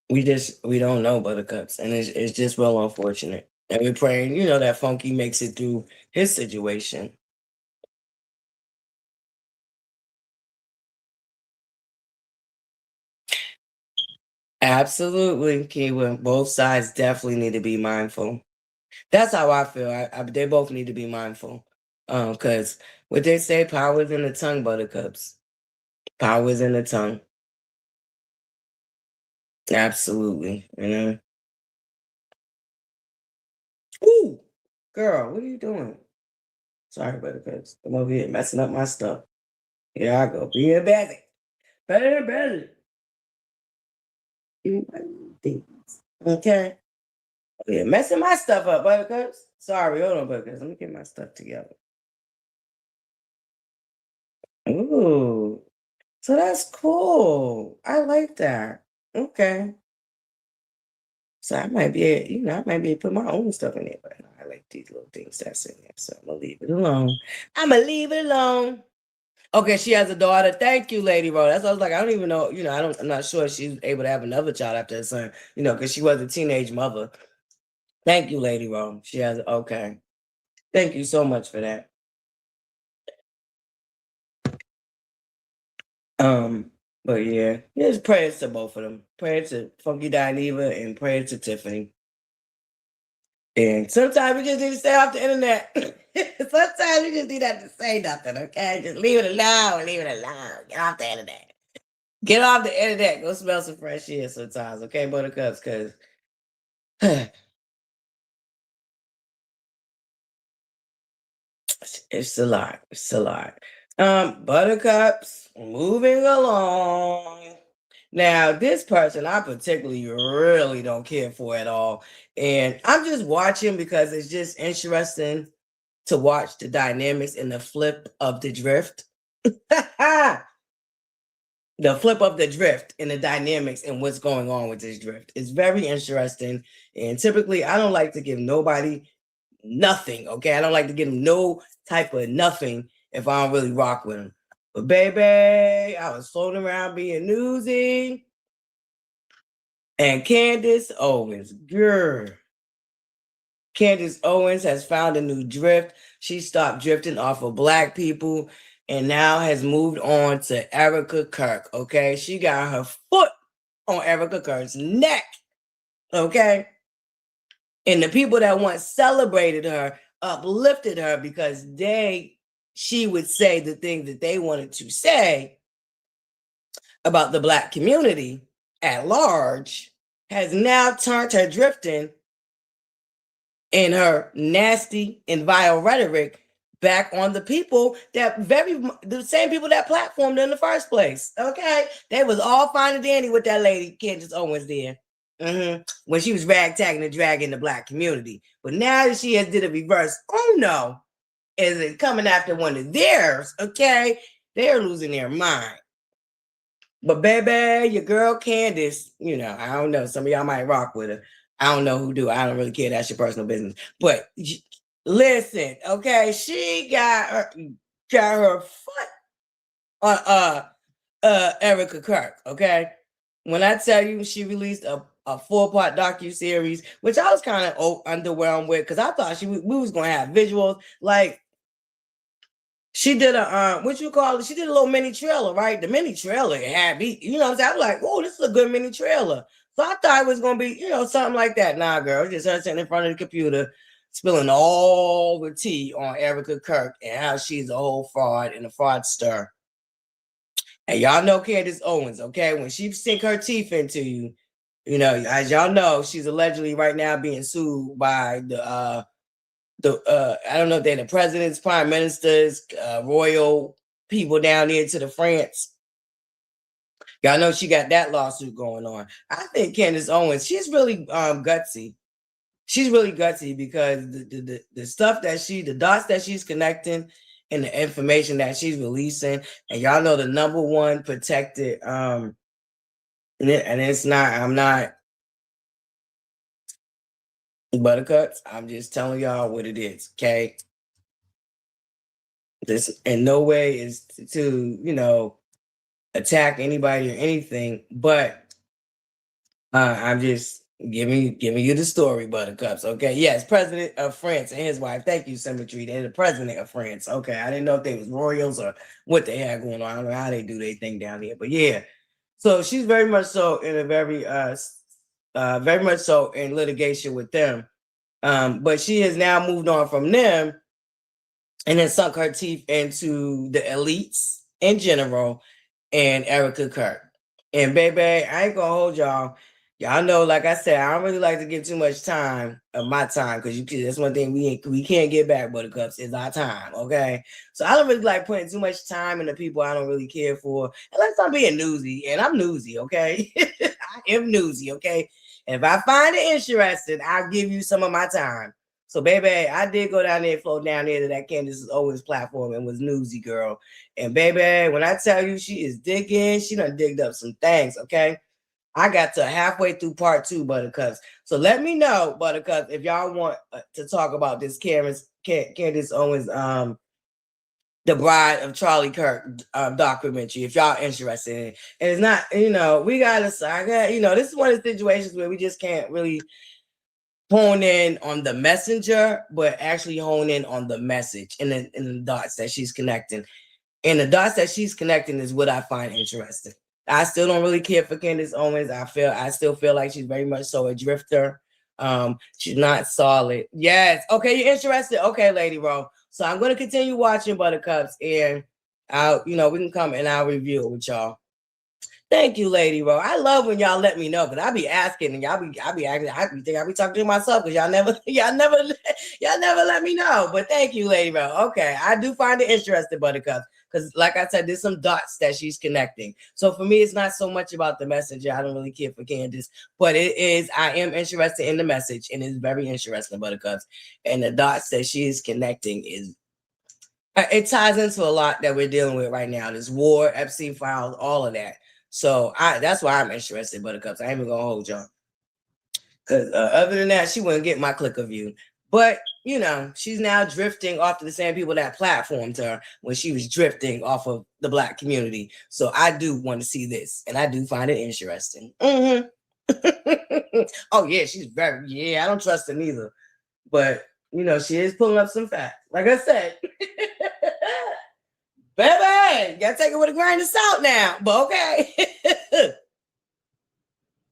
we don't know, Buttercups. And it's just real unfortunate. And we're praying, that Funky makes it through his situation. Absolutely, Kiwa. Both sides definitely need to be mindful. That's how I feel. They both need to be mindful. Because what they say, power is in the tongue, Buttercups. Power is in the tongue. Absolutely. Ooh, girl, what are you doing? Sorry, Buttercups. I'm over here messing up my stuff. Here I go. Being busy. Better. Okay. Yeah, messing my stuff up, Buttercups. Sorry, hold on, Buttercups. Let me get my stuff together. Ooh, so that's cool. I like that. Okay. So I might be able to put my own stuff in there, but I like these little things that's in there. So I'm gonna leave it alone. Okay, she has a daughter. Thank you, Lady Ro. That's what I was like. I don't even know, I'm not sure if she's able to have another child after her son, because she was a teenage mother. Thank you, Lady Ro. Okay. Thank you so much for that. But yeah, there's prayers to both of them. Prayers to Funky Diva and prayers to Tiffany. And sometimes we just need to stay off the internet. Sometimes we just need not to say nothing, okay? Just leave it alone. Leave it alone. Get off the internet. Get off the internet. Go smell some fresh air sometimes, okay, Buttercups? Because it's a lot. It's a lot. Buttercups, moving along. Now, this person I particularly really don't care for at all. And I'm just watching because it's just interesting to watch the dynamics and the flip of the drift. The flip of the drift and the dynamics and what's going on with this drift. It's very interesting. And typically, I don't like to give nobody nothing, okay? I don't like to give them no type of nothing if I don't really rock with them. But baby, I was floating around being newsy. And Candace Owens, girl. Candace Owens has found a new drift. She stopped drifting off of Black people and now has moved on to Erica Kirk, okay? She got her foot on Erica Kirk's neck, okay? And the people that once celebrated her, uplifted her because she would say the things that they wanted to say about the Black community at large, has now turned her drifting and her nasty and vile rhetoric back on the people the same people that platformed in the first place. Okay, they was all fine and dandy with that lady Candace Owens there. When she was ragtagging and dragging the Black community, but now that she has did a reverse, oh no, is it coming after one of theirs? Okay, they're losing their mind. But baby, your girl Candace, I don't know. Some of y'all might rock with her. I don't know who do. I don't really care. That's your personal business. But listen, okay, she got her foot on Erica Kirk. Okay, when I tell you she released a 4-part docu-series, which I was kind of underwhelmed with because I thought we was gonna have visuals. Like she did a what you call it? She did a little mini trailer, right? The mini trailer had me, what I'm saying? I was like, oh, this is a good mini trailer. So I thought it was gonna be, something like that. Nah, girl, it's just her sitting in front of the computer, spilling all the tea on Erica Kirk and how she's a whole fraud and a fraudster. And y'all know Candace Owens, okay? When she sink her teeth into you, you know, as y'all know, she's allegedly right now being sued by the I don't know if they're the presidents, prime ministers, royal people down there to the France. Y'all know she got that lawsuit going on. I think Candace Owens, she's really gutsy. She's really gutsy because the stuff that the dots that she's connecting and the information that she's releasing, and y'all know the number one protected and it's not, I'm not buttercups. I'm just telling y'all what it is, okay? This in no way is to, you know, attack anybody or anything, but I'm just giving you the story, buttercups. Okay. Yes, president of France and his wife. Thank you, Symmetry. They're the president of France. Okay. I didn't know if they was royals or what they had going on. I don't know how they do their thing down here. But yeah. So she's very much so in a very much so in litigation with them. But she has now moved on from them and then sunk her teeth into the elites in general and Erica Kirk. And baby, I ain't gonna hold y'all. Y'all know, like I said, I don't really like to give too much time of my time because that's one thing we can't get back, buttercups, is our time. Okay. So I don't really like putting too much time into people I don't really care for, unless I'm being newsy, and I'm newsy, okay? I am newsy, okay? And if I find it interesting, I'll give you some of my time. So, baby, I did go down there and float down there to that Candace Owens platform and was newsy, girl. And, baby, when I tell you she is digging, she done digged up some things, okay? I got to halfway through part 2, buttercups. So let me know, buttercups, if y'all want to talk about this Candace Owens, The Bride of Charlie Kirk documentary, if y'all interested in it. And it's not, you know, we got to, you know, this is one of the situations where we just can't really hone in on the messenger, but actually hone in on the message and the dots that she's connecting. And the dots that she's connecting is what I find interesting. I still don't really care for Candace Owens. I still feel like she's very much so a drifter. She's not solid. Yes. Okay, you're interested. Okay, Lady Ro. So I'm going to continue watching Buttercups, and we can come and I'll review it with y'all. Thank you, Lady Ro. I love when y'all let me know, because I be asking and I be asking. I be talking to myself because y'all never let me know. But thank you, Lady Ro. Okay, I do find it interesting, Buttercup, because like I said, there's some dots that she's connecting. So for me, it's not so much about the messenger. I don't really care for Candace, but I am interested in the message, and it's very interesting, Buttercups. And the dots that she is connecting it ties into a lot that we're dealing with right now. This war, Epstein files, all of that. So that's why I'm interested, Buttercups. I ain't even gonna hold y'all. Because other than that, she wouldn't get my click of view. But, she's now drifting off to the same people that platformed her when she was drifting off of the Black community. So I do want to see this, and I do find it interesting. Oh, yeah, I don't trust her neither. But, she is pulling up some facts. Like I said, baby, you gotta take it with a grain of salt now. But okay.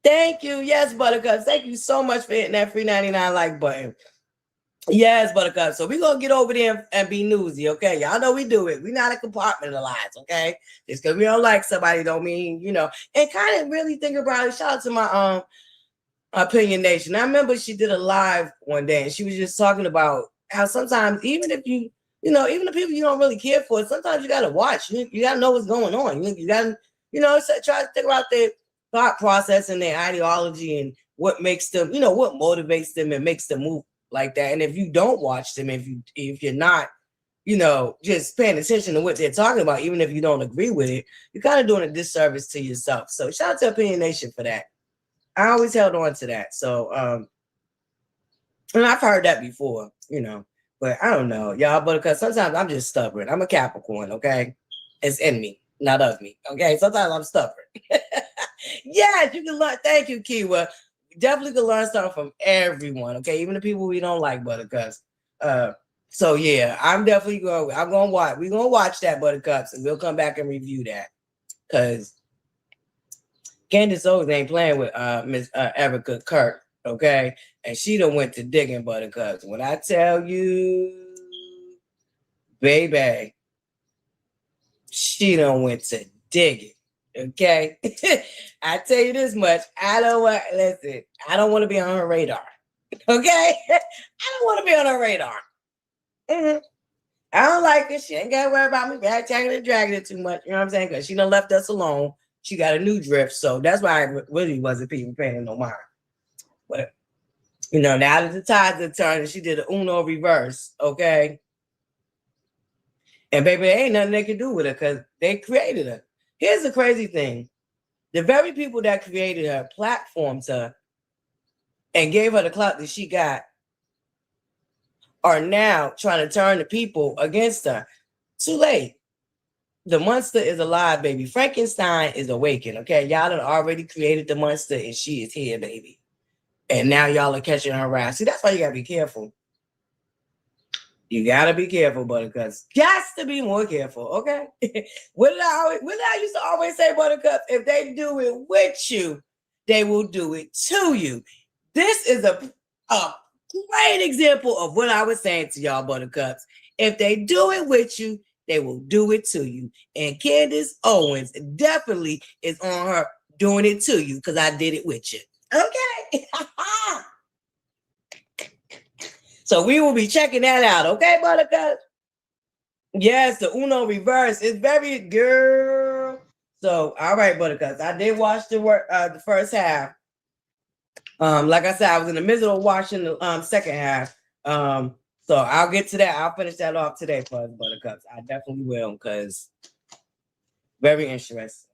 Thank you. Yes, Buttercup. Thank you so much for hitting that free 99 like button. Yes, Buttercup. So we're going to get over there and be newsy, okay? Y'all know we do it. We're not a compartmentalized, okay? Just because we don't like somebody don't mean, and kind of really think about it. Shout out to my Opinion Nation. I remember she did a live one day and she was just talking about how sometimes even if even the people you don't really care for, sometimes you got to watch. You got to know what's going on. You got to, try to think about their thought process and their ideology and what makes them, what motivates them and makes them move like that. And if you don't watch them, if you're not, just paying attention to what they're talking about, even if you don't agree with it, you're kind of doing a disservice to yourself. So shout out to Opinion Nation for that. I always held on to that. So, and I've heard that before, but I don't know, y'all, but because sometimes I'm just stubborn. I'm a Capricorn, okay? It's in me, not of me, okay? Sometimes I'm stubborn. Yes, you can learn. Thank you, Kiwa. Definitely can learn something from everyone, okay? Even the people we don't like, Buttercups. So yeah, I'm going to watch. We're going to watch that, Buttercups, and we'll come back and review that. Because Candace Owens ain't playing with Miss Erica Kirk, okay? And she done went to digging, Buttercups. When I tell you, baby, she done went to dig it. Okay. I tell you this much. I don't want to be on her radar. Okay. I don't want to be on her radar. Mm-hmm. I don't like it. She ain't got to worry about me backtracking and dragging it too much. You know what I'm saying? Because she done left us alone. She got a new drift. So that's why I really wasn't people paying no mind. But, now that the tides are turning, she did an Uno reverse. Okay. And baby, there ain't nothing they can do with her because they created her. Here's the crazy thing. The very people that created her platformed her and gave her the clout that she got are now trying to turn the people against her. Too late. The monster is alive, baby. Frankenstein is awakened, okay? Y'all have already created the monster and she is here, baby. And now y'all are catching her around. See, that's why you got to be careful. You got to be careful, Buttercups. Got to be more careful, okay? What did I used to always say, Buttercups? If they do it with you, they will do it to you. This is a great example of what I was saying to y'all, Buttercups. If they do it with you, they will do it to you. And Candace Owens definitely is on her doing it to you because I did it with you. Okay? So we will be checking that out. Okay, Buttercup? Yes, the Uno reverse is very girl. So, all right, Buttercups. I did watch the first half. Like I said, I was in the middle of watching the second half. So I'll get to that. I'll finish that off today for us, Buttercups. I definitely will, because very interesting.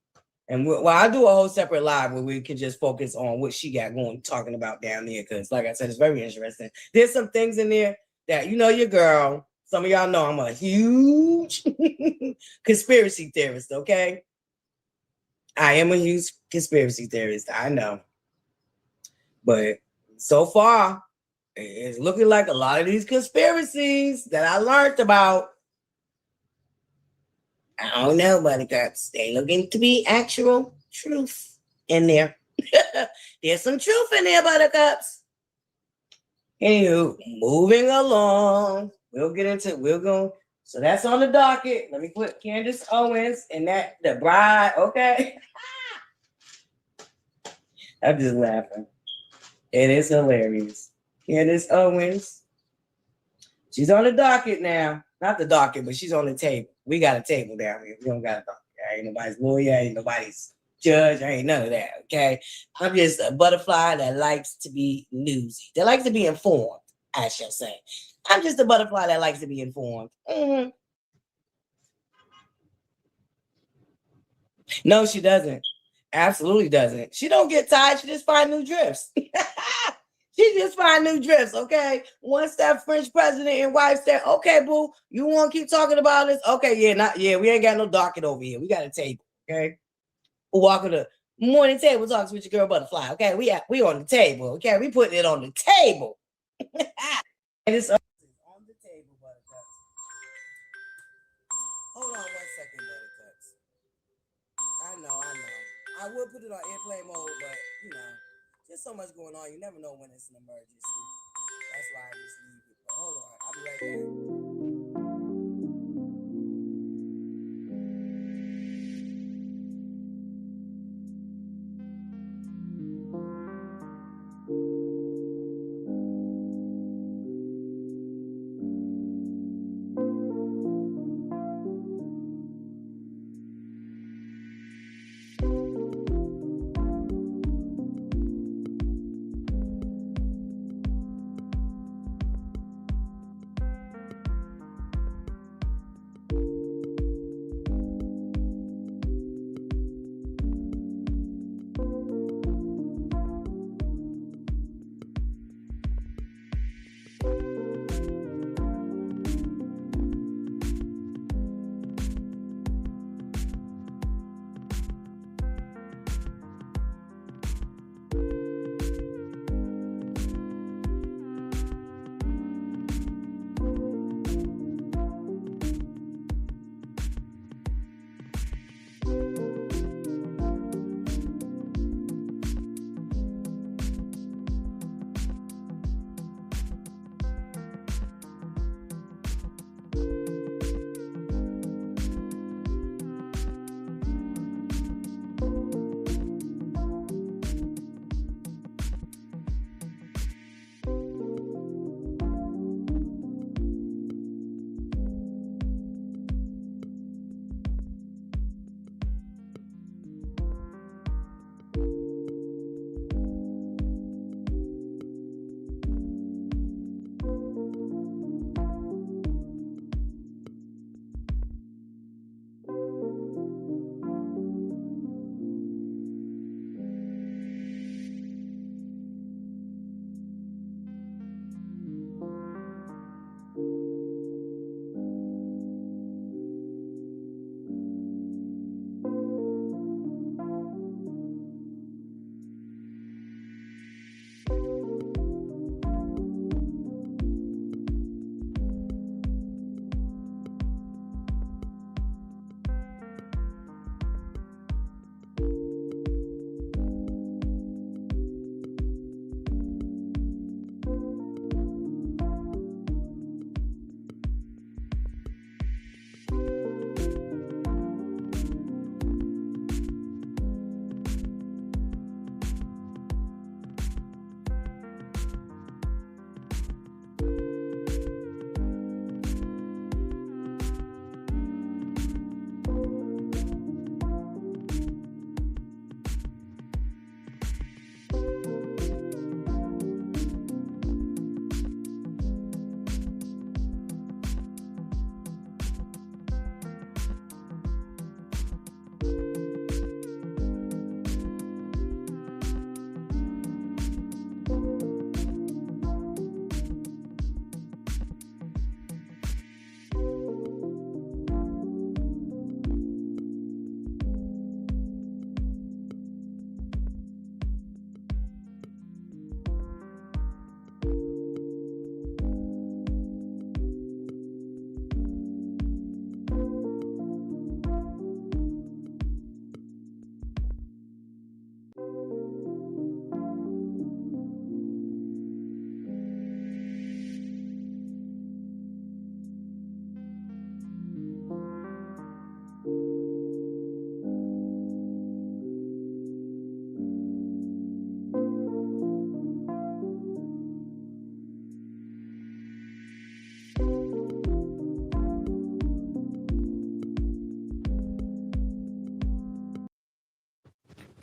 And I'll do a whole separate live where we can just focus on what she got going, talking about down there. Because, like I said, it's very interesting. There's some things in there that, your girl, some of y'all know I'm a huge conspiracy theorist, okay? I am a huge conspiracy theorist. I know. But so far, it's looking like a lot of these conspiracies that I learned about, I don't know, Buttercups. They looking to be actual truth in there. There's some truth in there, Buttercups. Anywho, moving along. We'll go. So that's on the docket. Let me put Candace Owens and the bride, okay? I'm just laughing. It is hilarious. Candace Owens. She's on the docket now. Not the docket, but she's on the table. We got a table down here. We don't got a docket. Ain't nobody's lawyer, ain't nobody's judge, ain't none of that, okay? I'm just a butterfly that likes to be newsy. That likes to be informed, I shall say. I'm just a butterfly that likes to be informed. Mm-hmm. No, she doesn't. Absolutely doesn't. She don't get tired. She just find new drifts. She just find new drifts, okay? Once that French president and wife said, okay, boo, you want to keep talking about this? Okay, we ain't got no docket over here. We got a table, okay? We'll walk to the morning table talks with your girl Butterfly, okay? We on the table, okay? We putting it on the table. And it's on the table, Buttercups. Hold on 1 second, Buttercups. I know. I would put it on airplane mode, but, there's so much going on. You never know when it's an emergency. That's why I just leave it. But hold on. I'll be right back.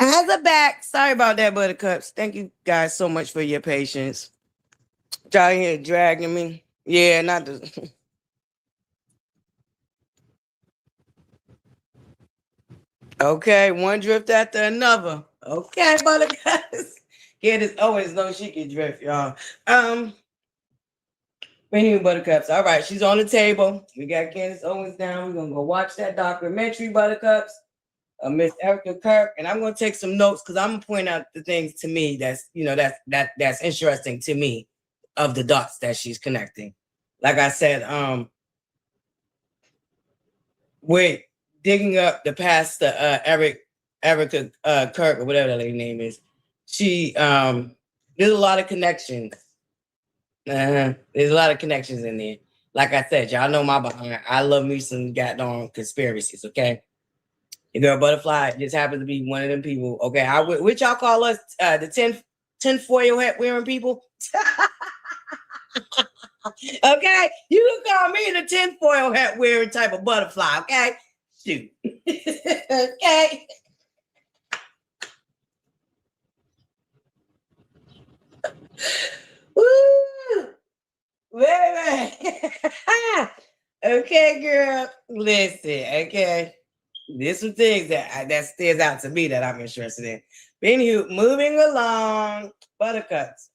I have the back. Sorry about that, Buttercups. Thank you guys so much for your patience. Y'all here dragging me. Yeah, not the. Okay, one drift after another. Okay, Buttercups. Candace always knows she can drift, y'all. Anyway, Buttercups. All right, she's on the table. We got Candace Owens down. We're gonna go watch that documentary, Buttercups. Miss Erica Kirk, and I'm gonna take some notes because I'm gonna point out the things to me that's that's interesting to me of the dots that she's connecting. Like I said, with digging up the past Erica Kirk or whatever that lady's name is, she there's a lot of connections. There's a lot of connections in there. Like I said, y'all know my behind. I love me some goddamn conspiracies, okay? Your girl ButterFlii just happens to be one of them people. Okay, which y'all call us the tinfoil hat wearing people. Okay, you can call me the tinfoil hat wearing type of butterfly. Okay, shoot. Okay. Woo, baby. Okay, girl. Listen. Okay. There's some things that stands out to me that I'm interested in. Anywho, moving along, Buttercups.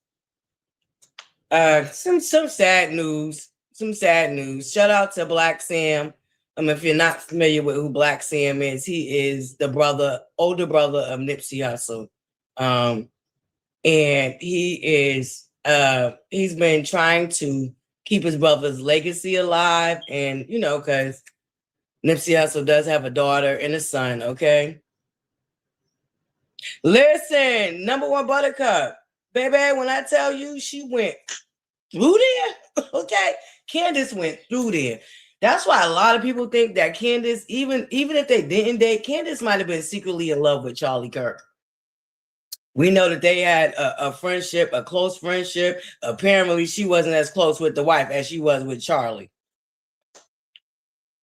Some sad news. Some sad news. Shout out to Black Sam. If you're not familiar with who Black Sam is, he is the older brother of Nipsey Hussle. And he's been trying to keep his brother's legacy alive, and because Nipsey Hussle does have a daughter and a son, okay? Listen, number one Buttercup. Baby, when I tell you she went through there, okay? Candace went through there. That's why a lot of people think that Candace, even if they didn't date, Candace might have been secretly in love with Charlie Kirk. We know that they had a friendship, a close friendship. Apparently, she wasn't as close with the wife as she was with Charlie.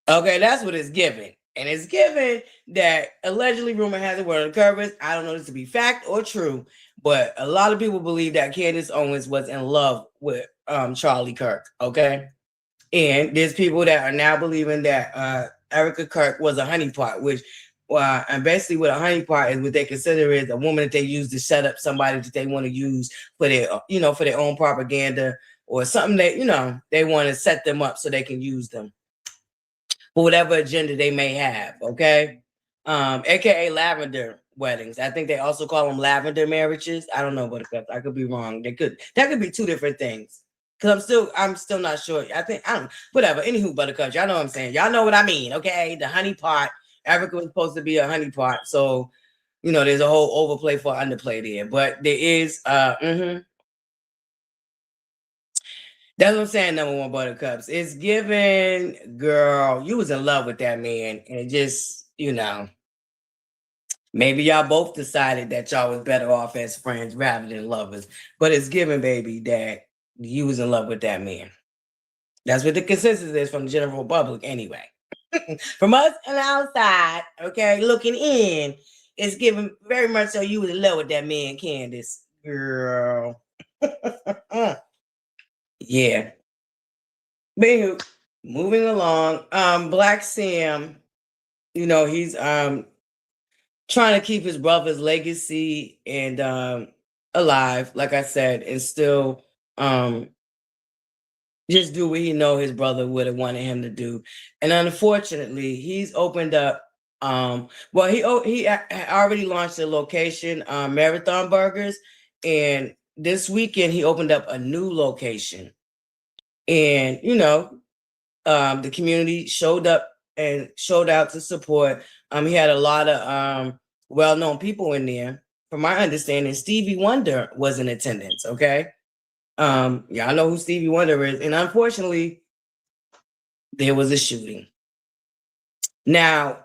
Okay, that's what it's given. And it's given that allegedly rumor has it word uncovers. I don't know this to be fact or true, but a lot of people believe that Candace Owens was in love with Charlie Kirk. Okay. And there's people that are now believing that Erica Kirk was a honeypot, which and basically what a honeypot is what they consider is a woman that they use to set up somebody that they want to use for their, for their own propaganda or something that, they want to set them up so they can use them for whatever agenda they may have, okay? AKA lavender weddings. I think they also call them lavender marriages. I don't know, but I could be wrong. That could be two different things. Cause I'm still not sure. I don't whatever. Anywho, Buttercup, y'all know what I'm saying. Y'all know what I mean, okay? The honey pot. Erica was supposed to be a honey pot, so there's a whole overplay for underplay there. But there is That's what I'm saying, number one Buttercups. It's given, girl, you was in love with that man. And it just, maybe y'all both decided that y'all was better off as friends rather than lovers. But it's given, baby, that you was in love with that man. That's what the consensus is from the general public anyway. From us on the outside, okay, looking in, it's given very much so you was in love with that man, Candace. Girl. Yeah. But moving along, Black Sam, he's trying to keep his brother's legacy and alive, like I said, and still just do what he know his brother would have wanted him to do. And unfortunately, he's opened up he already launched a location, Marathon Burgers, and this weekend he opened up a new location. And the community showed up and showed out to support. He had a lot of well-known people in there. From my understanding, Stevie Wonder was in attendance. Okay, y'all know who Stevie Wonder is, and unfortunately, there was a shooting. Now,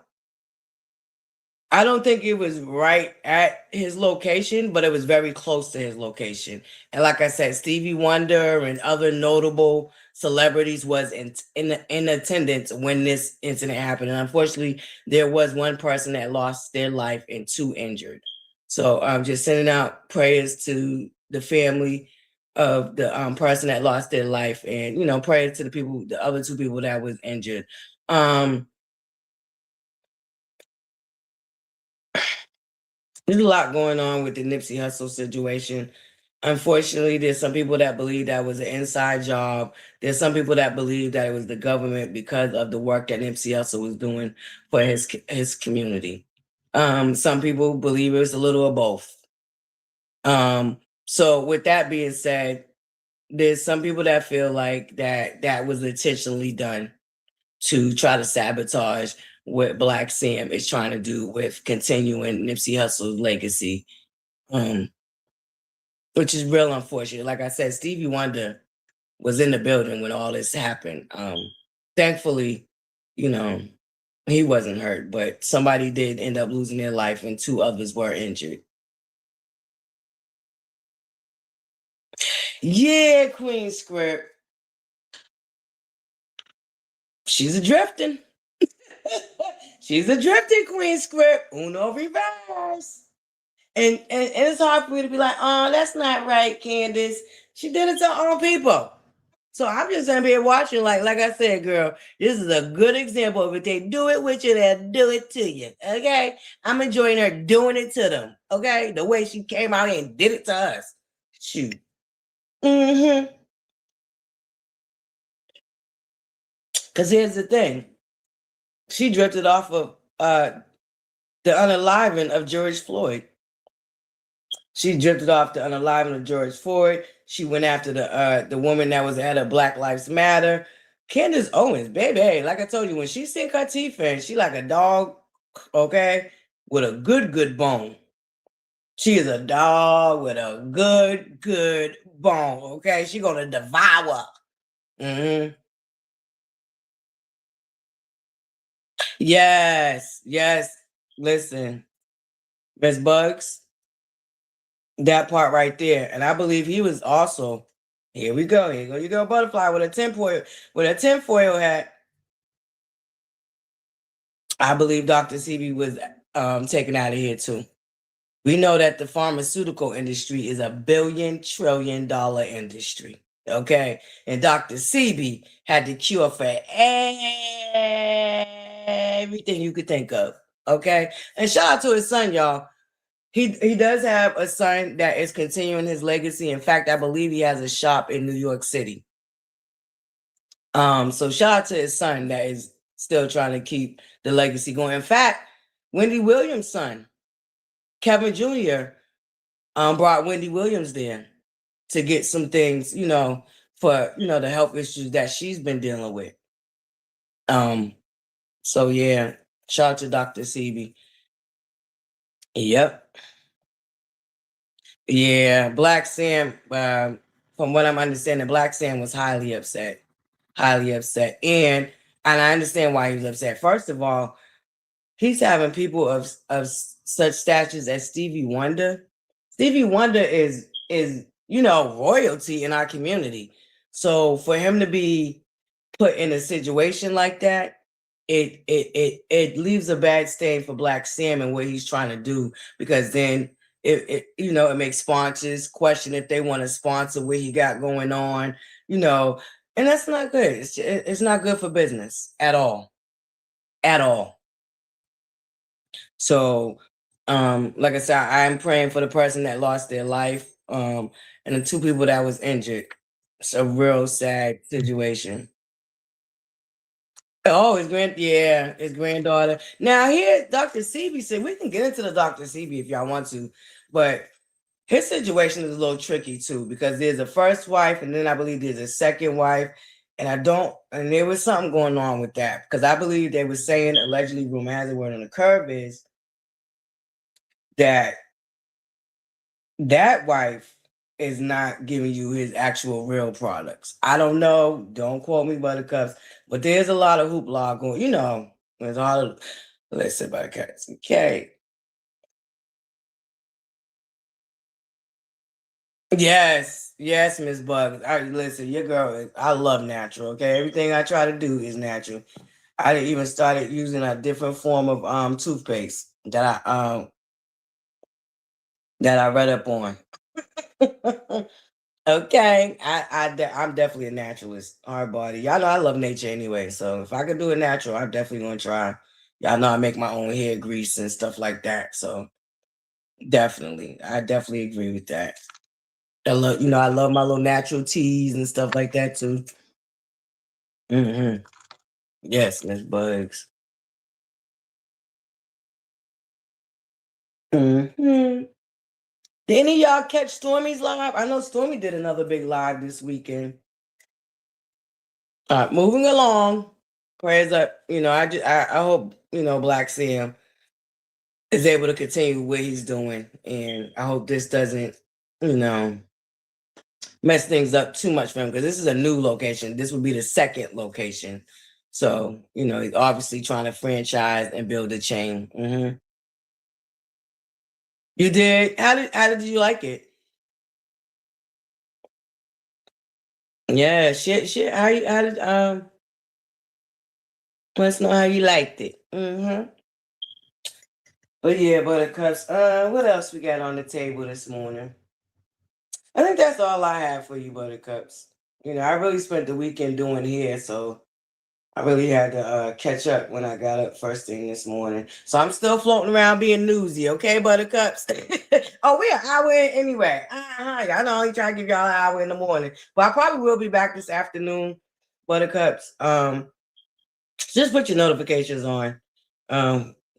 I don't think it was right at his location, but it was very close to his location. And like I said, Stevie Wonder and other notable celebrities was in attendance when this incident happened. And unfortunately, there was one person that lost their life and two injured. So I'm just sending out prayers to the family of the person that lost their life, and prayers to the other two people that was injured. There's a lot going on with the Nipsey Hussle situation. Unfortunately, there's some people that believe that was an inside job. There's some people that believe that it was the government because of the work that Nipsey Hussle was doing for his community. Some people believe it was a little of both. So with that being said, there's some people that feel like that was intentionally done to try to sabotage what Black Sam is trying to do with continuing Nipsey Hussle's legacy, which is real unfortunate. Like I said, Stevie Wonder was in the building when all this happened. Thankfully, he wasn't hurt, but somebody did end up losing their life and two others were injured. Yeah, Queen Script. She's a drifting. She's a drifting Queen Script. Uno reverse. And it's hard for me to be like, oh, that's not right, Candace. She did it to her own people. So I'm just gonna be watching, like I said, girl, this is a good example of if they do it with you, they'll do it to you. Okay. I'm enjoying her doing it to them. Okay. The way she came out here and did it to us. Shoot. Mm-hmm. Because here's the thing. She drifted off of the unaliving of George Floyd. She drifted off the unaliving of George Floyd. She went after the woman that was at a Black Lives Matter. Candace Owens, baby, like I told you, when she sink her teeth in, she like a dog, okay, with a good bone. She is a dog with a good bone, okay? She gonna devour. Mm-hmm. Yes. Listen, Miss Bugs, that part right there. And I believe he was also, here we go. Here you go, ButterFlii with a tinfoil hat. I believe Dr. CB was taken out of here too. We know that the pharmaceutical industry is a billion-trillion-dollar industry. Okay. And Dr. CB had the cure for everything you could think of. Okay. And shout out to his son, y'all. He does have a son that is continuing his legacy. In fact, I believe he has a shop in New York City. So shout out to his son that is still trying to keep the legacy going. In fact, Wendy Williams' son, Kevin Jr., brought Wendy Williams there to get some things, for the health issues that she's been dealing with. So yeah, shout out to Dr. CB. Yep. Yeah, Black Sam, from what I'm understanding, Black Sam was highly upset. Highly upset. And I understand why he was upset. First of all, he's having people of such statures as Stevie Wonder. Stevie Wonder is royalty in our community. So for him to be put in a situation like that, it leaves a bad stain for Black Sam and what he's trying to do, because then it makes sponsors question if they want to sponsor what he got going on, and that's not good. It's not good for business at all. At all. So, like I said, I'm praying for the person that lost their life, and the two people that was injured. It's a real sad situation. Oh, his granddaughter. Now here, Dr. CB said we can get into the Dr. CB if y'all want to, but his situation is a little tricky too, because there's a first wife, and then I believe there's a second wife, and there was something going on with that, because I believe they were saying, allegedly, rumor has it, word on the curve is that wife is not giving you his actual real products. I don't know. Don't quote me, Buttercups. But there's a lot of hoopla going. There's a lot of, listen, Buttercups. Okay. Yes, Miss Bugs. Listen, your girl. I love natural. Okay, everything I try to do is natural. I even started using a different form of toothpaste that that I read up on. Okay, I'm definitely a naturalist, hard body. Y'all know I love nature anyway, so if I could do it natural, I'm definitely gonna try. Y'all know I make my own hair grease and stuff like that, so definitely, I definitely agree with that. I love, I love my little natural teas and stuff like that too. Yes, Miss Bugs. Did any of y'all catch Stormy's live? I know Stormy did another big live this weekend. Moving along. Prayers up. I hope, Black Sam is able to continue what he's doing. And I hope this doesn't, mess things up too much for him, because this is a new location. This would be the second location. So, he's obviously trying to franchise and build a chain. You did? How did you like it? Yeah, shit. How did let's know how you liked it. But yeah, Buttercups. What else we got on the table this morning? I think that's all I have for you, Buttercups. I really spent the weekend doing hair, so I really had to catch up when I got up first thing this morning. So I'm still floating around being newsy, okay, Buttercups? Oh, we're an hour in anyway. Y'all know I try to give y'all an hour in the morning. But I probably will be back this afternoon, Buttercups. Just put your notifications on.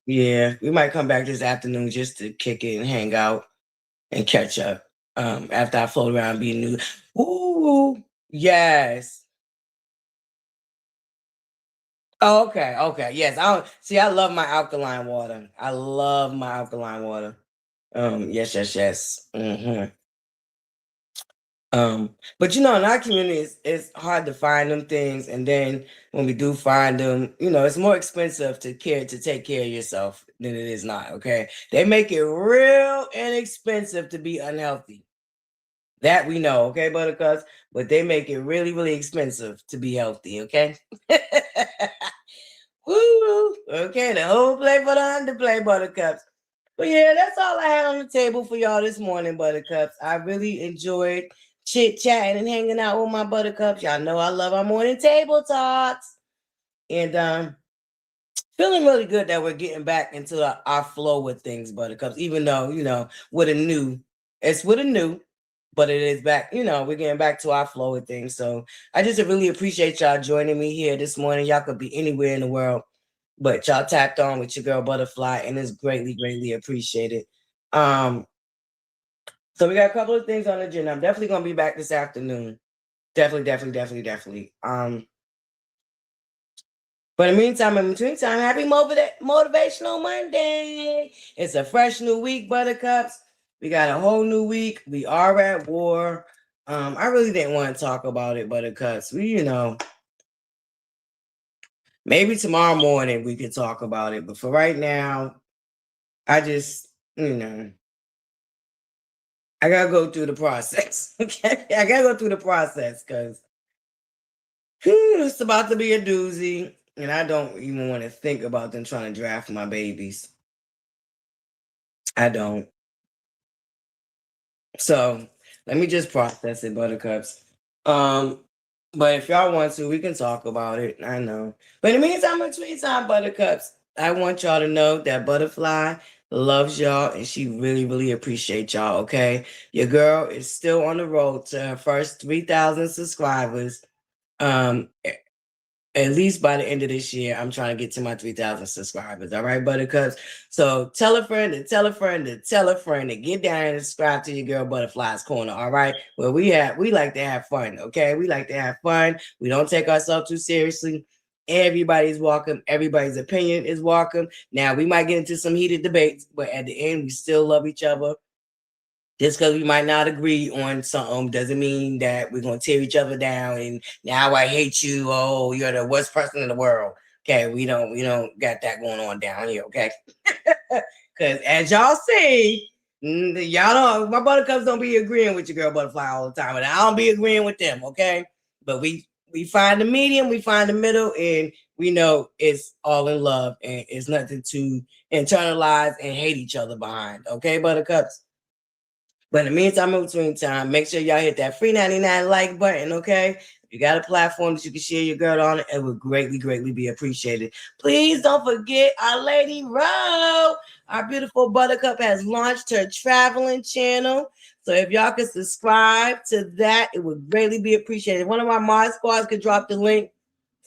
Yeah, we might come back this afternoon just to kick it and hang out and catch up. After I float around being new. Ooh, yes. Oh, okay. Yes. I love my alkaline water. I love my alkaline water. Yes. But in our community, it's hard to find them things, and then when we do find them, it's more expensive to take care of yourself than it is not. Okay, they make it real inexpensive to be unhealthy. That we know, okay, Buttercups, but they make it really, really expensive to be healthy. Okay. Woo! Okay, the whole play for the underplay, Buttercups. But yeah, that's all I had on the table for y'all this morning, Buttercups. I really enjoyed chit-chatting and hanging out with my Buttercups. Y'all know I love our morning table talks. And feeling really good that we're getting back into our flow with things, Buttercups, even though, it's with a new, but it is back, we're getting back to our flow with things. So I just really appreciate y'all joining me here this morning. Y'all could be anywhere in the world, but y'all tapped on with your girl ButterFlii, and it's greatly, greatly appreciated. So we got a couple of things on the agenda. I'm definitely gonna be back this afternoon. Definitely. But in between time, happy Motivational Monday. It's a fresh new week, Buttercups. We got a whole new week. We are at war. I really didn't want to talk about it, Buttercups. Maybe tomorrow morning we could talk about it. But for right now, I just, I gotta go through the process. Okay. I gotta go through the process because it's about to be a doozy. And I don't even want to think about them trying to draft my babies. I don't. So let me just process it, Buttercups. But if y'all want to, we can talk about it. I know. But in the meantime, Buttercups, I want y'all to know that ButterFlii loves y'all and she really, really appreciates y'all. Okay. Your girl is still on the road to her first 3,000 subscribers. At least by the end of this year, I'm trying to get to my 3,000 subscribers. All right, Buttercups. So tell a friend to tell a friend to tell a friend to get down and subscribe to your girl ButterFlii's Corner. All right. Well, we like to have fun. Okay. We like to have fun. We don't take ourselves too seriously. Everybody's welcome. Everybody's opinion is welcome. Now we might get into some heated debates, but at the end, we still love each other. Just because we might not agree on something doesn't mean that we're going to tear each other down and now I hate you. Oh, you're the worst person in the world. Okay, we don't got that going on down here. Okay, because as y'all see, y'all don't. My Buttercups don't be agreeing with your girl ButterFlii all the time, and I don't be agreeing with them. Okay, but we find the medium, we find the middle, and we know it's all in love and it's nothing to internalize and hate each other behind. Okay, Buttercups. But in the meantime, in between time, make sure y'all hit that free 99 like button, okay? If you got a platform that you can share your girl on, it would greatly, greatly be appreciated. Please don't forget our Lady Ro. Our beautiful Buttercup has launched her traveling channel. So if y'all could subscribe to that, it would greatly be appreciated. One of my mod squads could drop the link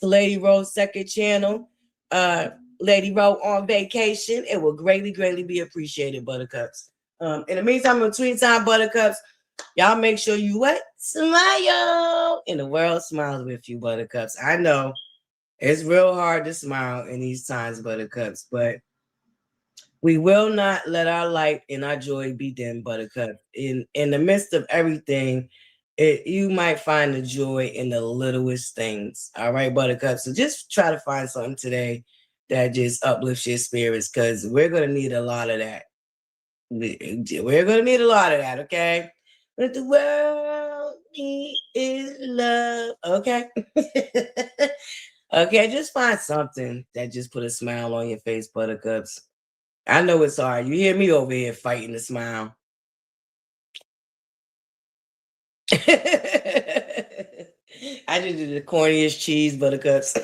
to Lady Ro's second channel. Lady Ro on vacation. It will greatly, greatly be appreciated, Buttercups. In the meantime, in between time, Buttercups, y'all make sure you what? Smile. And the world smiles with you, Buttercups. I know it's real hard to smile in these times, Buttercups, but we will not let our light and our joy be dim, Buttercup. In the midst of everything, you might find the joy in the littlest things. All right, Buttercup. So just try to find something today that just uplifts your spirits, because we're gonna need a lot of that. We're gonna need a lot of that, okay? What the world needs is love, okay? Okay, just find something that just put a smile on your face, Buttercups. I know it's hard. You hear me over here fighting to smile. I just did the corniest cheese, Buttercups.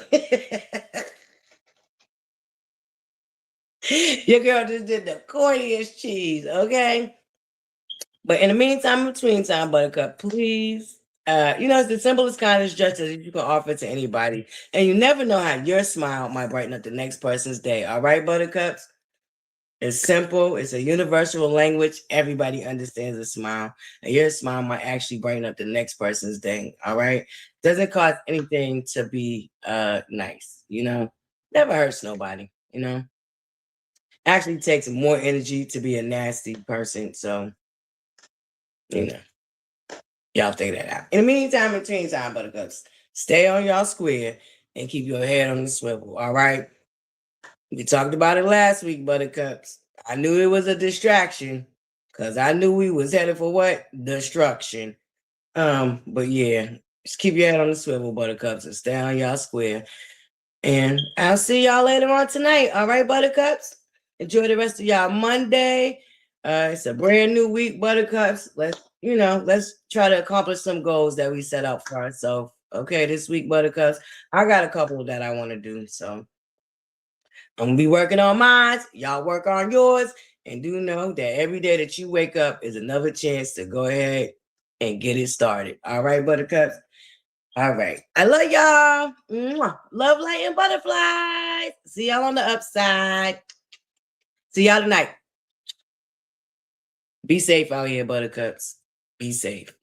Your girl just did the corniest cheese, okay? But in the meantime, in between time, Buttercup, please. It's the simplest kind of gesture that you can offer to anybody. And you never know how your smile might brighten up the next person's day. All right, Buttercups? It's simple. It's a universal language. Everybody understands a smile. And your smile might actually brighten up the next person's day. All right? Doesn't cost anything to be nice, Never hurts nobody, Actually takes more energy to be a nasty person. So, y'all figure that out. In the meantime, in between time, Buttercups, stay on y'all square and keep your head on the swivel. All right? We talked about it last week, Buttercups. I knew it was a distraction because I knew we was headed for what? Destruction. But yeah, just keep your head on the swivel, Buttercups, and stay on y'all square. And I'll see y'all later on tonight. All right, Buttercups? Enjoy the rest of y'all Monday. It's a brand new week, Buttercups. Let's try to accomplish some goals that we set out for ourselves. Okay, this week, Buttercups. I got a couple that I want to do, so I'm gonna be working on mine. Y'all work on yours, and do know that every day that you wake up is another chance to go ahead and get it started. All right, Buttercups? All right. I love y'all. Mwah. Love, light, and butterflies. See y'all on the upside. See y'all tonight. Be safe out here, Buttercups. Be safe.